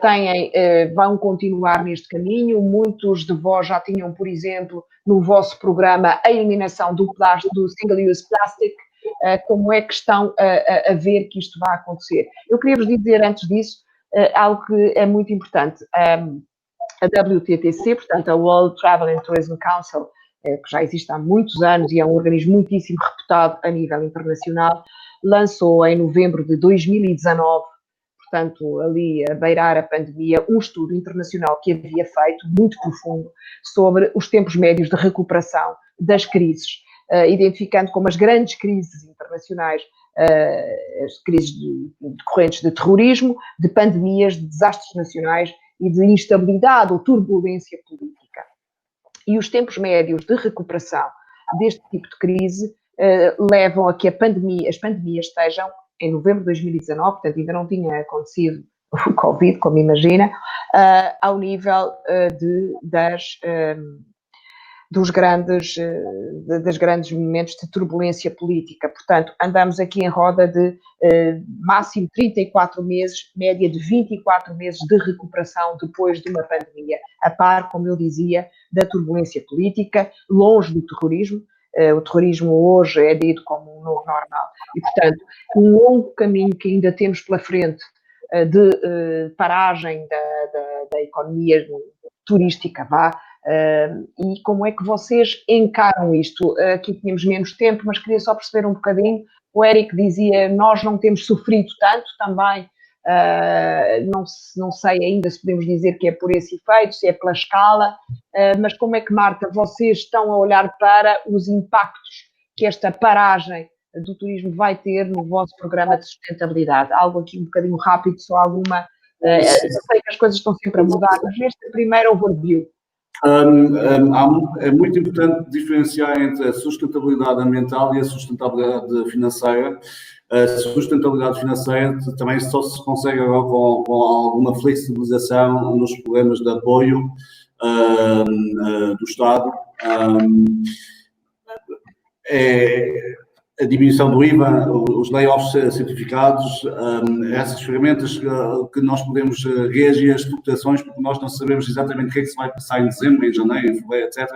vão continuar neste caminho? Muitos de vós já tinham, por exemplo, no vosso programa a eliminação do single-use plastic. Como é que estão a ver que isto vai acontecer? Eu queria vos dizer antes disso algo que é muito importante. A WTTC, portanto a World Travel and Tourism Council, que já existe há muitos anos e é um organismo muitíssimo reputado a nível internacional, lançou em novembro de 2019, portanto, ali a beirar a pandemia, um estudo internacional que havia feito, muito profundo, sobre os tempos médios de recuperação das crises, identificando como as grandes crises internacionais, as crises decorrentes de terrorismo, de pandemias, de desastres nacionais e de instabilidade ou turbulência política. E os tempos médios de recuperação deste tipo de crise levam a que as pandemias estejam, em novembro de 2019, portanto ainda não tinha acontecido o Covid, como imagina, ao nível dos grandes momentos de turbulência política. Portanto, andamos aqui em roda de máximo 34 meses, média de 24 meses de recuperação depois de uma pandemia, a par, como eu dizia, da turbulência política, longe do terrorismo. O terrorismo hoje é dito como um novo normal. E, portanto, um longo caminho que ainda temos pela frente de paragem da economia turística, e como é que vocês encaram isto? Aqui tínhamos menos tempo, mas queria só perceber um bocadinho. O Érico dizia, nós não temos sofrido tanto também, não sei ainda se podemos dizer que é por esse efeito, se é pela escala, mas como é que, Marta, vocês estão a olhar para os impactos que esta paragem do turismo vai ter no vosso programa de sustentabilidade? Algo aqui um bocadinho rápido, só alguma... eu sei que as coisas estão sempre a mudar, mas neste primeiro overview. É muito importante diferenciar entre a sustentabilidade ambiental e a sustentabilidade financeira. A sustentabilidade financeira também só se consegue agora com alguma flexibilização nos programas de apoio do Estado. A diminuição do IVA, os layoffs certificados, essas ferramentas que nós podemos reagir às flutuações, porque nós não sabemos exatamente o que é que se vai passar em dezembro, em janeiro, em fevereiro, etc.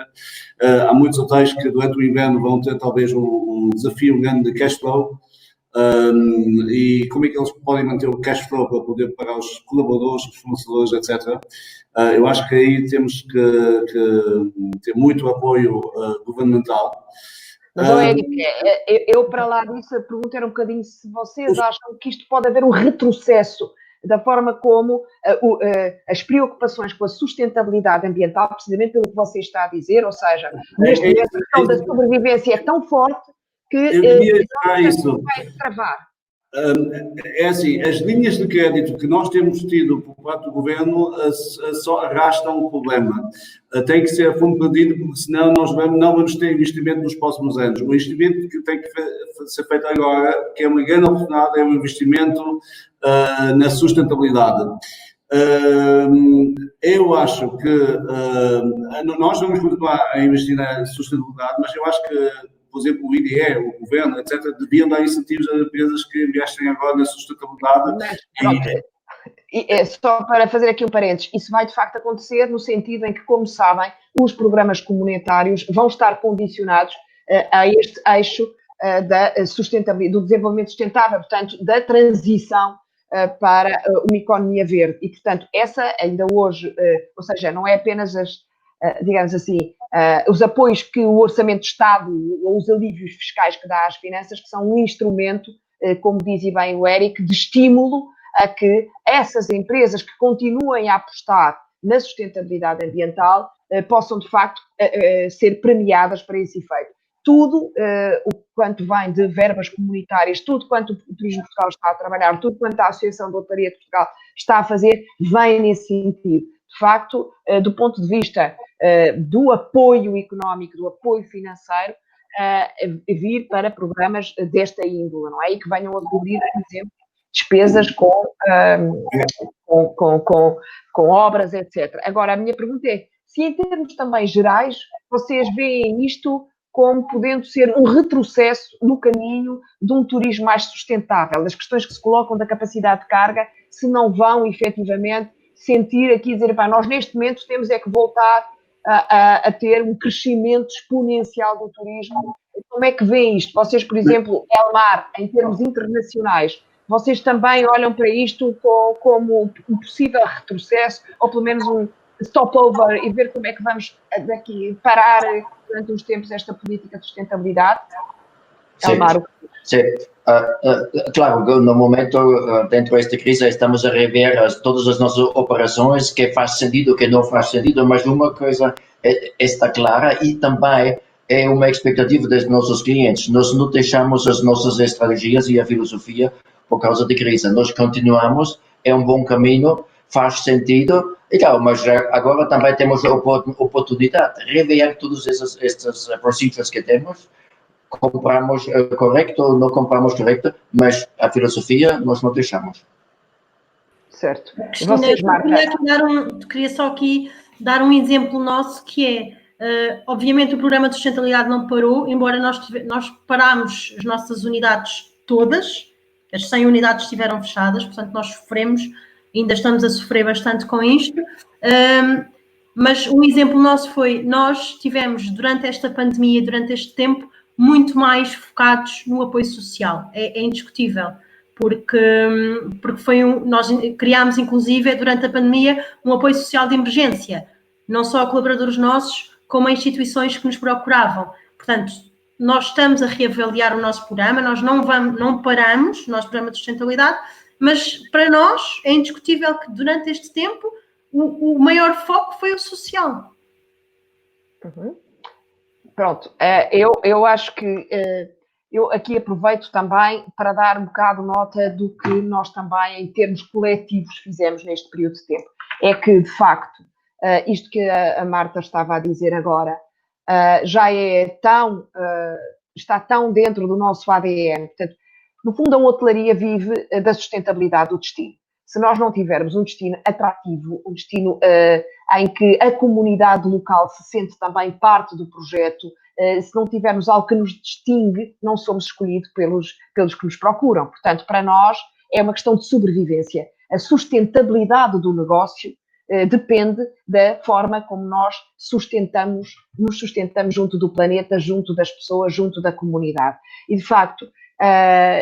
Há muitos hotéis que durante o inverno vão ter talvez um desafio grande de cash flow, e como é que eles podem manter o cash flow para poder pagar os colaboradores, os fornecedores, etc. Eu acho que aí temos que ter muito apoio governamental. Mas, Érico, eu para lá disso, a pergunta era um bocadinho se vocês acham que isto pode haver um retrocesso da forma como as preocupações com a sustentabilidade ambiental, precisamente pelo que você está a dizer, ou seja, neste momento a questão da sobrevivência é tão forte que eu diria isso. vai travar. É assim, as linhas de crédito que nós temos tido por parte do governo só arrastam o problema. Tem que ser a fundo perdido, porque senão nós não vamos ter investimento nos próximos anos. O investimento que tem que ser feito agora, que é uma grande oportunidade, é um investimento na sustentabilidade. Eu acho que nós vamos continuar a investir na sustentabilidade, mas eu acho que, por exemplo, o IDE, o governo, etc., deviam dar incentivos às empresas que investem agora na sustentabilidade. Só para fazer aqui um parênteses, isso vai de facto acontecer no sentido em que, como sabem, os programas comunitários vão estar condicionados a este eixo da sustentabilidade, do desenvolvimento sustentável, portanto, da transição para uma economia verde. E, portanto, essa ainda hoje, ou seja, não é apenas digamos assim, os apoios que o Orçamento de Estado ou os alívios fiscais que dá às finanças, que são um instrumento, como dizia bem o Éric, de estímulo a que essas empresas que continuem a apostar na sustentabilidade ambiental possam, de facto, ser premiadas para esse efeito. Tudo o quanto vem de verbas comunitárias, tudo quanto o Turismo de Portugal está a trabalhar, tudo quanto a Associação de Hotelaria de Portugal está a fazer, vem nesse sentido. De facto, do ponto de vista do apoio económico, do apoio financeiro, vir para programas desta índole, não é? E que venham a cobrir, por exemplo, despesas com obras, etc. Agora, a minha pergunta é, se em termos também gerais, vocês veem isto como podendo ser um retrocesso no caminho de um turismo mais sustentável, das questões que se colocam da capacidade de carga, se não vão efetivamente sentir aqui, dizer, pá, nós neste momento temos é que voltar a ter um crescimento exponencial do turismo. Como é que veem isto? Vocês, por exemplo, Elmar, em termos internacionais, vocês também olham para isto como um possível retrocesso, ou pelo menos um stopover, e ver como é que vamos daqui parar durante uns tempos esta política de sustentabilidade? Elmar, sim. Claro, no momento, dentro desta crise, estamos a rever todas as nossas operações, que faz sentido, que não faz sentido, mas uma coisa está clara e também é uma expectativa dos nossos clientes. Nós não deixamos as nossas estratégias e a filosofia por causa da crise. Nós continuamos, é um bom caminho, faz sentido, e claro, mas agora também temos a oportunidade de rever todas estas procedures que temos. Compramos correto ou não compramos correto, mas a filosofia nós não deixamos. Certo. Cristina, Vocês, queria só aqui dar um exemplo nosso que é, obviamente o programa de sustentabilidade não parou, embora nós parámos as nossas unidades todas, as 100 unidades estiveram fechadas, portanto nós sofremos, ainda estamos a sofrer bastante com isto, mas um exemplo nosso foi, nós tivemos durante esta pandemia, durante este tempo, muito mais focados no apoio social, é indiscutível, porque nós criámos inclusive durante a pandemia um apoio social de emergência, não só a colaboradores nossos, como a instituições que nos procuravam. Portanto, nós estamos a reavaliar o nosso programa, nós não paramos o nosso programa de sustentabilidade, mas para nós é indiscutível que durante este tempo o maior foco foi o social. Uhum. Pronto, eu acho que eu aqui aproveito também para dar um bocado nota do que nós também, em termos coletivos, fizemos neste período de tempo. É que, de facto, isto que a Marta estava a dizer agora, já está tão dentro do nosso ADN. Portanto, no fundo, a hotelaria vive da sustentabilidade do destino. Se nós não tivermos um destino atrativo, um destino em que a comunidade local se sente também parte do projeto, se não tivermos algo que nos distingue, não somos escolhidos pelos que nos procuram. Portanto, para nós é uma questão de sobrevivência. A sustentabilidade do negócio depende da forma como nós nos sustentamos junto do planeta, junto das pessoas, junto da comunidade. E, de facto,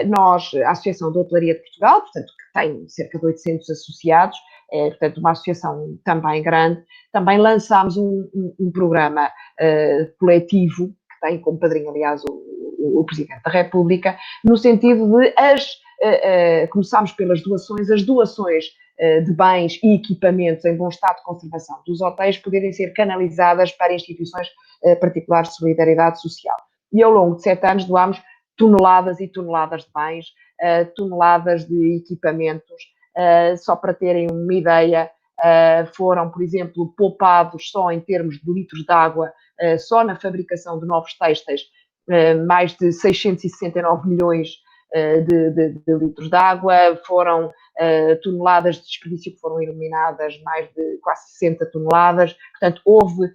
nós, a Associação de Hotelaria de Portugal, portanto, que tem cerca de 800 associados, portanto, uma associação também grande, também lançámos um programa coletivo, que tem como padrinho, aliás, o Presidente da República, no sentido de começámos pelas doações, as doações de bens e equipamentos em bom estado de conservação dos hotéis poderem ser canalizadas para instituições particulares de solidariedade social. E ao longo de 7 anos doámos toneladas e toneladas de bens, toneladas de equipamentos. Só para terem uma ideia, foram, por exemplo, poupados só em termos de litros de água, só na fabricação de novos têxteis, mais de 669 milhões de litros de água, foram toneladas de desperdício que foram eliminadas, mais de quase 60 toneladas, portanto houve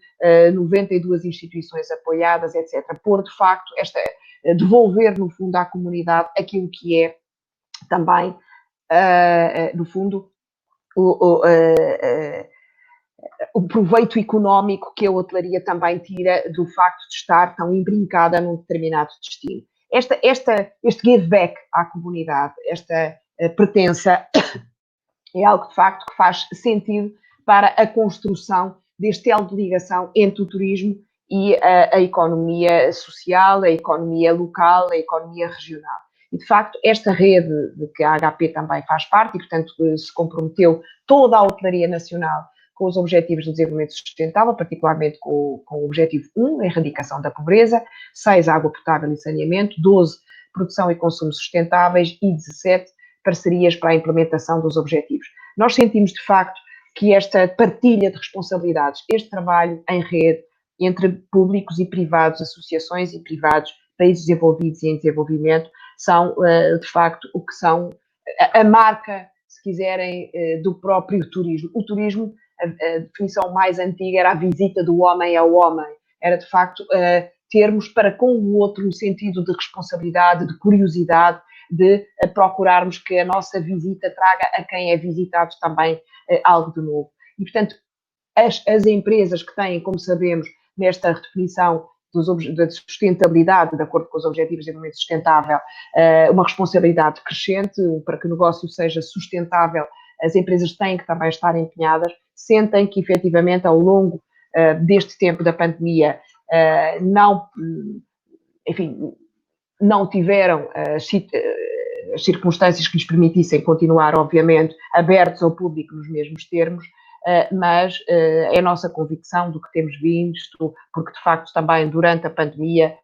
92 instituições apoiadas, etc. Por, de facto, devolver no fundo à comunidade aquilo que é também, no fundo, o proveito económico que a hotelaria também tira do facto de estar tão imbrincada num determinado destino. Este give back à comunidade, esta pertença, é algo de facto que faz sentido para a construção deste elo de ligação entre o turismo e a economia social, a economia local, a economia regional. E, de facto, esta rede de que a HP também faz parte e, portanto, se comprometeu toda a hotelaria nacional com os Objetivos de Desenvolvimento Sustentável, particularmente com o Objetivo 1, a erradicação da pobreza, 6, água potável e saneamento, 12, produção e consumo sustentáveis e 17, parcerias para a implementação dos objetivos. Nós sentimos, de facto, que esta partilha de responsabilidades, este trabalho em rede entre públicos e privados, associações e privados, países desenvolvidos e em desenvolvimento, são, de facto, o que são a marca, se quiserem, do próprio turismo. O turismo, a definição mais antiga era a visita do homem ao homem, era, de facto, termos para com o outro um sentido de responsabilidade, de curiosidade, de procurarmos que a nossa visita traga a quem é visitado também algo de novo. E, portanto, as empresas que têm, como sabemos, nesta redefinição da sustentabilidade, de acordo com os Objetivos de Desenvolvimento Sustentável, uma responsabilidade crescente para que o negócio seja sustentável, as empresas têm que também estar empenhadas, sentem que, efetivamente, ao longo deste tempo da pandemia, não tiveram as circunstâncias que lhes permitissem continuar, obviamente, abertos ao público nos mesmos termos, mas é a nossa convicção do que temos visto, porque de facto também durante a pandemia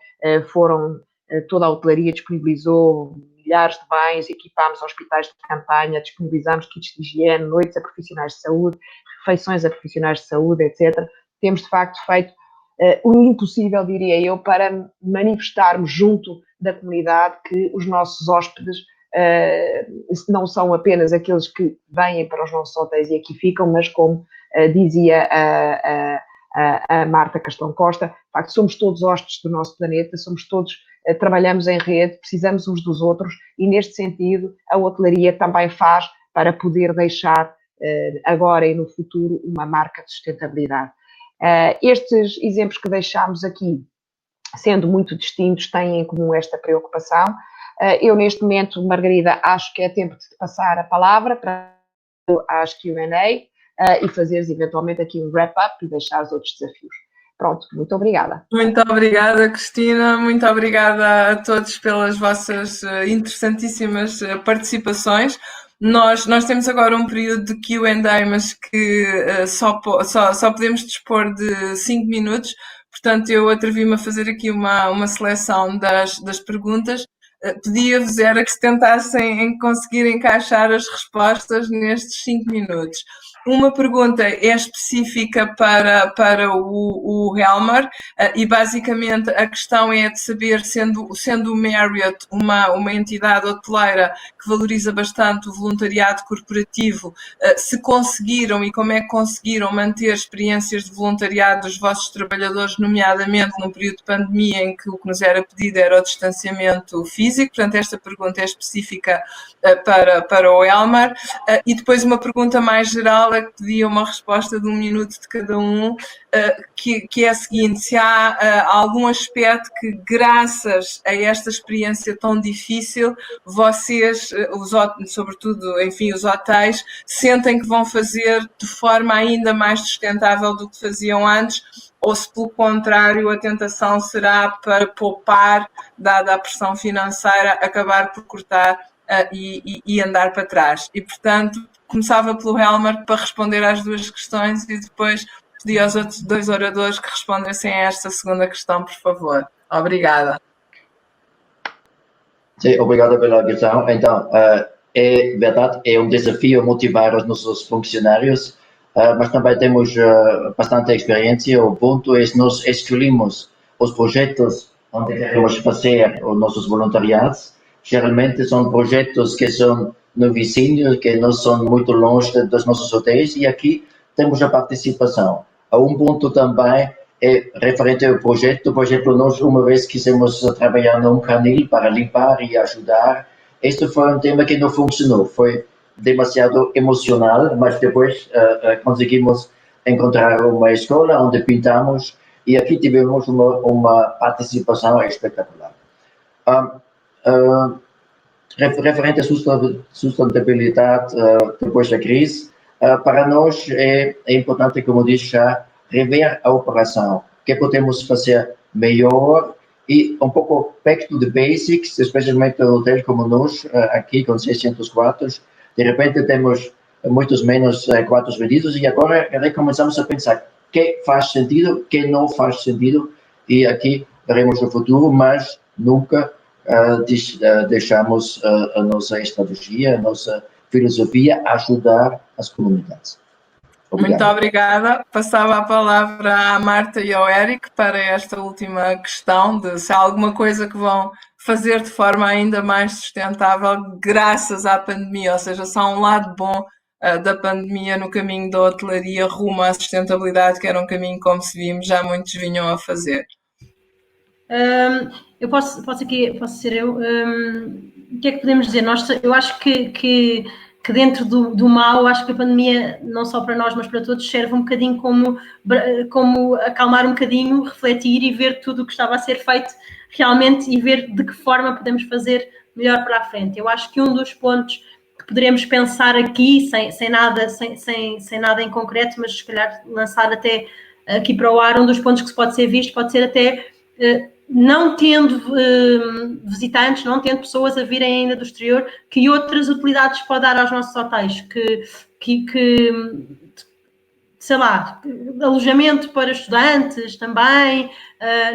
toda a hotelaria disponibilizou milhares de bens, equipámos hospitais de campanha, disponibilizámos kits de higiene, noites a profissionais de saúde, refeições a profissionais de saúde, etc. Temos de facto feito o impossível, diria eu, para manifestarmos junto da comunidade que os nossos hóspedes não são apenas aqueles que vêm para os nossos hotéis e aqui ficam, mas como dizia a Marta Castão Costa, de facto somos todos hóspedes do nosso planeta, somos todos, trabalhamos em rede, precisamos uns dos outros e neste sentido a hotelaria também faz para poder deixar agora e no futuro uma marca de sustentabilidade. Estes exemplos que deixámos aqui, sendo muito distintos, têm em comum esta preocupação. Eu, neste momento, Margarida, acho que é tempo de passar a palavra para as Q&A e fazeres eventualmente aqui um wrap-up e deixar os outros desafios. Pronto, muito obrigada. Muito obrigada, Cristina, muito obrigada a todos pelas vossas interessantíssimas participações. Nós temos agora um período de Q&A, mas que só podemos dispor de 5 minutos, portanto eu atrevi-me a fazer aqui uma seleção das perguntas. Pedia-vos era que se tentassem conseguir encaixar as respostas nestes 5 minutos. Uma pergunta é específica para o Helmer e basicamente a questão é de saber, sendo o Marriott uma entidade hoteleira que valoriza bastante o voluntariado corporativo, se conseguiram e como é que conseguiram manter experiências de voluntariado dos vossos trabalhadores, nomeadamente num período de pandemia em que o que nos era pedido era o distanciamento físico. Portanto, esta pergunta é específica para o Helmer. E depois uma pergunta mais geral, que pedia uma resposta de 1 minuto de cada um, que é a seguinte: se há algum aspecto que, graças a esta experiência tão difícil, vocês, sobretudo, enfim, os hotéis, sentem que vão fazer de forma ainda mais sustentável do que faziam antes, ou se, pelo contrário, a tentação será para poupar, dada a pressão financeira, acabar por cortar e andar para trás. E, portanto, começava pelo Helmer para responder às duas questões e depois pedi aos outros 2 oradores que respondessem a esta segunda questão, por favor. Obrigada. Sim, obrigado pela questão. Então, é verdade, é um desafio motivar os nossos funcionários, mas também temos bastante experiência. O ponto é que nós escolhemos os projetos onde queremos fazer os nossos voluntariados. Geralmente são projetos que são no vizinho, que não são muito longe dos nossos hotéis, e aqui temos a participação. Há um ponto também é referente ao projeto. Por exemplo, nós uma vez quisemos trabalhar num canil para limpar e ajudar. Este foi um tema que não funcionou, foi demasiado emocional, mas depois conseguimos encontrar uma escola onde pintamos e aqui tivemos uma participação espetacular. Referente à sustentabilidade depois da crise, para nós é importante, como disse já, rever a operação, o que podemos fazer melhor e um pouco back to the basics, especialmente no hotel como nós, aqui com 600 quartos, de repente temos muitos menos quartos vendidos e agora começamos a pensar que faz sentido, que não faz sentido, e aqui veremos o futuro, mas nunca deixamos a nossa estratégia, a nossa filosofia ajudar as comunidades. Obrigado. Muito obrigada. Passava a palavra à Marta e ao Éric para esta última questão de se há alguma coisa que vão fazer de forma ainda mais sustentável graças à pandemia, ou seja, se há um lado bom da pandemia no caminho da hotelaria rumo à sustentabilidade, que era um caminho, como se vimos, já muitos vinham a fazer. Eu posso ser eu. O que é que podemos dizer? Eu acho que dentro do mal, acho que a pandemia, não só para nós, mas para todos, serve um bocadinho como acalmar um bocadinho, refletir e ver tudo o que estava a ser feito realmente e ver de que forma podemos fazer melhor para a frente. Eu acho que um dos pontos que poderemos pensar aqui, sem nada em concreto, mas se calhar lançar até aqui para o ar, um dos pontos que se pode ser visto, pode ser até não tendo visitantes, não tendo pessoas a virem ainda do exterior, que outras utilidades pode dar aos nossos hotéis, que sei lá, alojamento para estudantes também,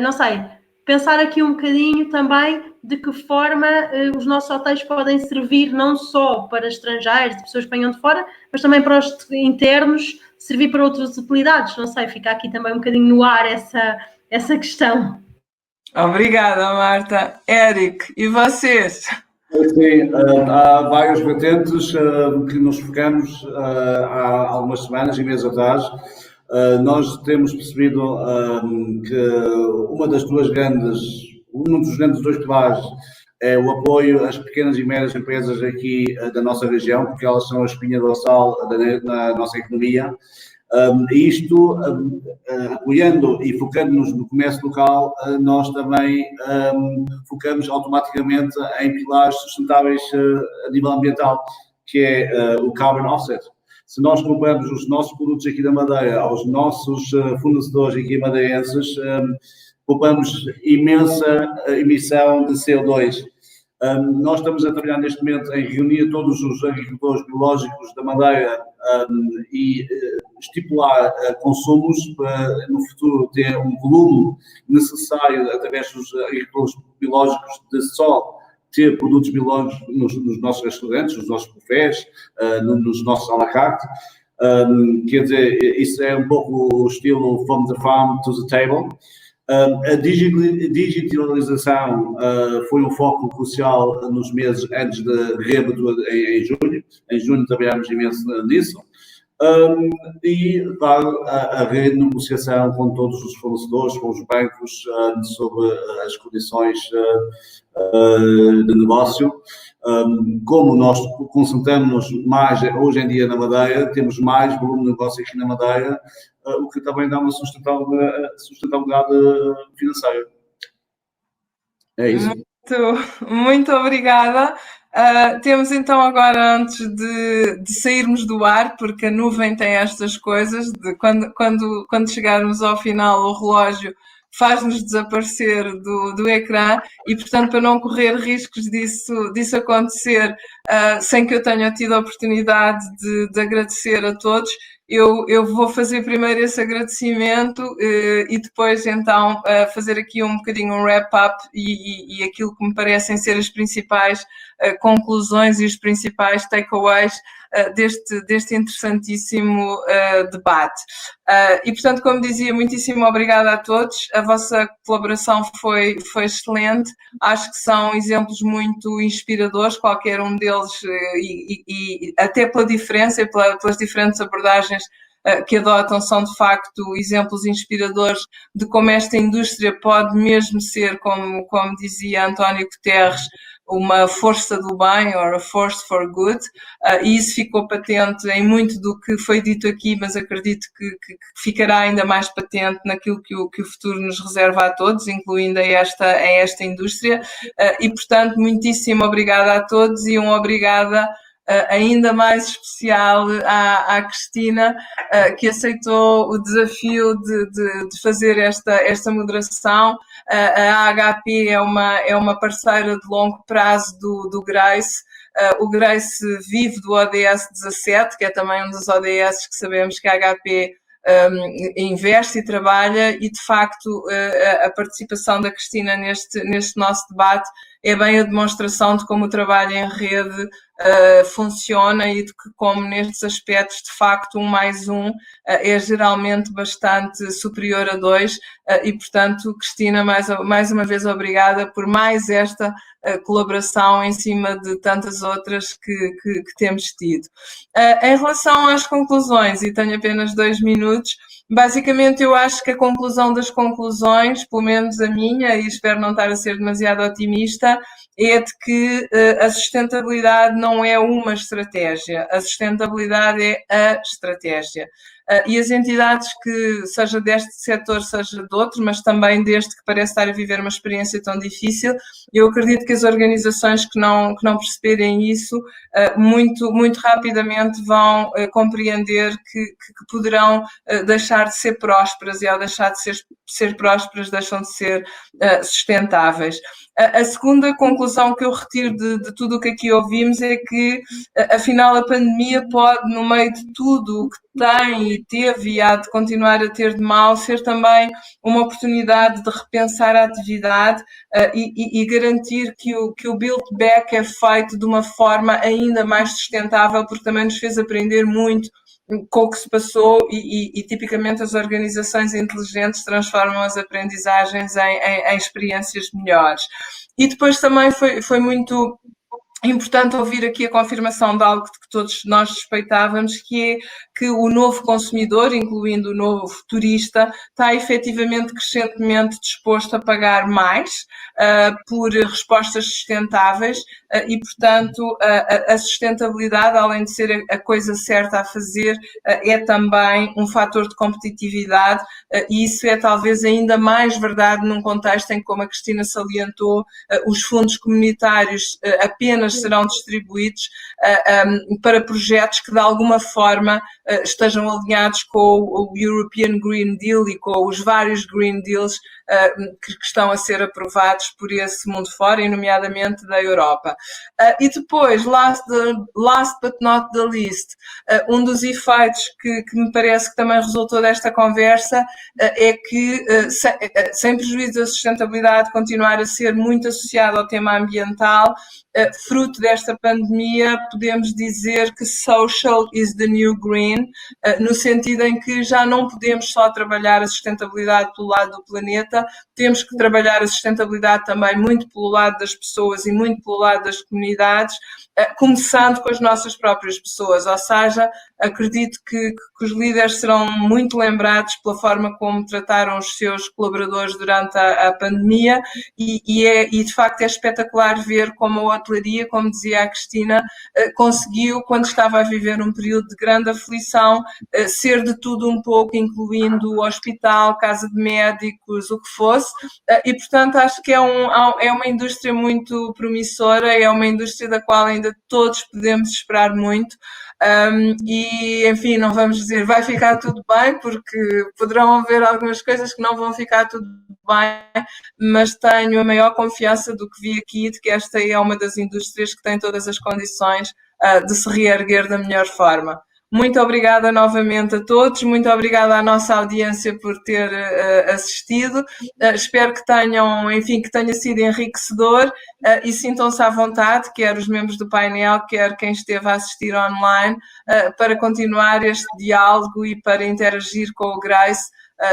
não sei, pensar aqui um bocadinho também de que forma os nossos hotéis podem servir não só para estrangeiros, de pessoas que venham de fora, mas também para os internos, servir para outras utilidades, não sei, fica aqui também um bocadinho no ar essa questão. Obrigada, Marta. Éric, e vocês? Sim, há várias vertentes que nos focamos há algumas semanas e meses atrás. Nós temos percebido que um dos grandes dois pilares é o apoio às pequenas e médias empresas aqui da nossa região, porque elas são a espinha dorsal da nossa economia. Isto, apoiando e focando-nos no comércio local, nós também focamos automaticamente em pilares sustentáveis a nível ambiental, que é o carbon offset. Se nós compramos os nossos produtos aqui da Madeira aos nossos fornecedores aqui madeirenses, poupamos imensa emissão de CO2. Nós estamos a trabalhar neste momento em reunir todos os agricultores biológicos da Madeira e estipular consumos para no futuro ter um volume necessário através dos agricultores biológicos de só ter produtos biológicos nos nossos restaurantes, nos nossos buffets, nos nossos à la carte. Quer dizer, isso é um pouco o estilo from the farm to the table. A digitalização foi um foco crucial nos meses antes da reabertura em junho. Em junho trabalhamos imenso nisso. E, claro, a renegociação com todos os fornecedores, com os bancos, sobre as condições de negócio. Como nós concentramos mais hoje em dia na Madeira, temos mais volume de negócio aqui na Madeira, o que também dá uma sustentabilidade financeira. É isso. Muito obrigada. Temos então agora, antes de sairmos do ar, porque a nuvem tem estas coisas, de quando chegarmos ao final o relógio faz-nos desaparecer do ecrã e, portanto, para não correr riscos disso acontecer sem que eu tenha tido a oportunidade de agradecer a todos, eu vou fazer primeiro esse agradecimento e depois, então, fazer aqui um bocadinho um wrap-up e aquilo que me parecem ser as principais conclusões e os principais takeaways deste interessantíssimo debate. E, portanto, como dizia, muitíssimo obrigada a todos. A vossa colaboração foi excelente. Acho que são exemplos muito inspiradores, qualquer um deles, e até pela diferença e pelas diferentes abordagens que adotam, são de facto exemplos inspiradores de como esta indústria pode mesmo ser, como dizia António Guterres, uma força do bem, or a force for good, e isso ficou patente em muito do que foi dito aqui, mas acredito que ficará ainda mais patente naquilo que o futuro nos reserva a todos, incluindo a esta indústria, e portanto muitíssimo obrigada a todos e obrigada ainda mais especial à Cristina, que aceitou o desafio de fazer esta moderação. A HP é uma parceira de longo prazo do Grace. O Grace vive do ODS 17, que é também um dos ODS que sabemos que a HP investe e trabalha, e de facto a participação da Cristina neste nosso debate é bem a demonstração de como o trabalho em rede funciona e de que como nestes aspectos de facto 1 mais 1 é geralmente bastante superior a 2 e portanto Cristina, mais uma vez obrigada por mais esta colaboração em cima de tantas outras que temos tido. Em relação às conclusões, e tenho apenas 2 minutos, basicamente eu acho que a conclusão das conclusões, pelo menos a minha, e espero não estar a ser demasiado otimista, é de que a sustentabilidade não é uma estratégia, a sustentabilidade é a estratégia. E as entidades que, seja deste setor, seja de outro, mas também deste que parece estar a viver uma experiência tão difícil, eu acredito que as organizações que não perceberem isso, muito rapidamente vão compreender que poderão deixar de ser prósperas, e ao deixar de ser prósperas deixam de ser sustentáveis. A segunda conclusão que eu retiro de tudo o que aqui ouvimos é que, afinal, a pandemia pode, no meio de tudo o que tem e teve e há de continuar a ter de mal, ser também uma oportunidade de repensar a atividade e garantir que o build back é feito de uma forma ainda mais sustentável, porque também nos fez aprender muito com o que se passou e tipicamente as organizações inteligentes transformam as aprendizagens em experiências melhores. E depois também foi muito importante ouvir aqui a confirmação de algo que todos nós suspeitávamos, que é que o novo consumidor, incluindo o novo futurista, está efetivamente crescentemente disposto a pagar mais por respostas sustentáveis e, portanto, a sustentabilidade, além de ser a coisa certa a fazer, é também um fator de competitividade e isso é talvez ainda mais verdade num contexto em que, como a Cristina salientou, os fundos comunitários apenas serão distribuídos para projetos que de alguma forma estejam alinhados com o European Green Deal e com os vários Green Deals que estão a ser aprovados por esse mundo fora, e nomeadamente da Europa. E depois, last but not the least, um dos efeitos que me parece que também resultou desta conversa é que, sem prejuízo da sustentabilidade continuar a ser muito associada ao tema ambiental, fruto desta pandemia, podemos dizer que social is the new green, no sentido em que já não podemos só trabalhar a sustentabilidade pelo lado do planeta, temos que trabalhar a sustentabilidade também muito pelo lado das pessoas e muito pelo lado das comunidades, começando com as nossas próprias pessoas, ou seja, acredito que os líderes serão muito lembrados pela forma como trataram os seus colaboradores durante a pandemia e de facto é espetacular ver como a hotelaria, como dizia a Cristina, conseguiu, quando estava a viver um período de grande aflição, ser de tudo um pouco, incluindo o hospital, casa de médicos, o que fosse, e portanto acho que é uma indústria muito promissora, é uma indústria da qual ainda todos podemos esperar muito, E, enfim, não vamos dizer vai ficar tudo bem, porque poderão haver algumas coisas que não vão ficar tudo bem, mas tenho a maior confiança do que vi aqui, de que esta é uma das indústrias que tem todas as condições de se reerguer da melhor forma. Muito obrigada novamente a todos, muito obrigada à nossa audiência por ter assistido. Espero que tenham, enfim, que tenha sido enriquecedor e sintam-se à vontade, quer os membros do painel, quer quem esteve a assistir online, para continuar este diálogo e para interagir com o Grace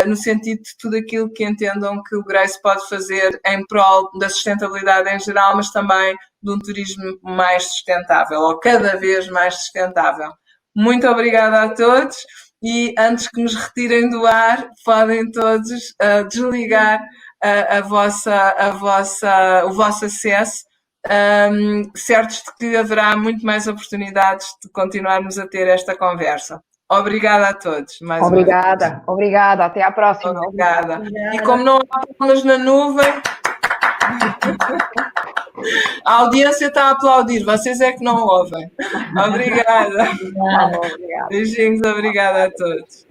no sentido de tudo aquilo que entendam que o Grace pode fazer em prol da sustentabilidade em geral, mas também de um turismo mais sustentável, ou cada vez mais sustentável. Muito obrigada a todos e antes que nos retirem do ar, podem todos desligar o vosso acesso, certos de que haverá muito mais oportunidades de continuarmos a ter esta conversa. Obrigada a todos. Obrigada. Até à próxima. Obrigada. E como não há palmas na nuvem, a audiência está a aplaudir, vocês é que não ouvem. Obrigada. Obrigada. Beijinhos, obrigada a todos.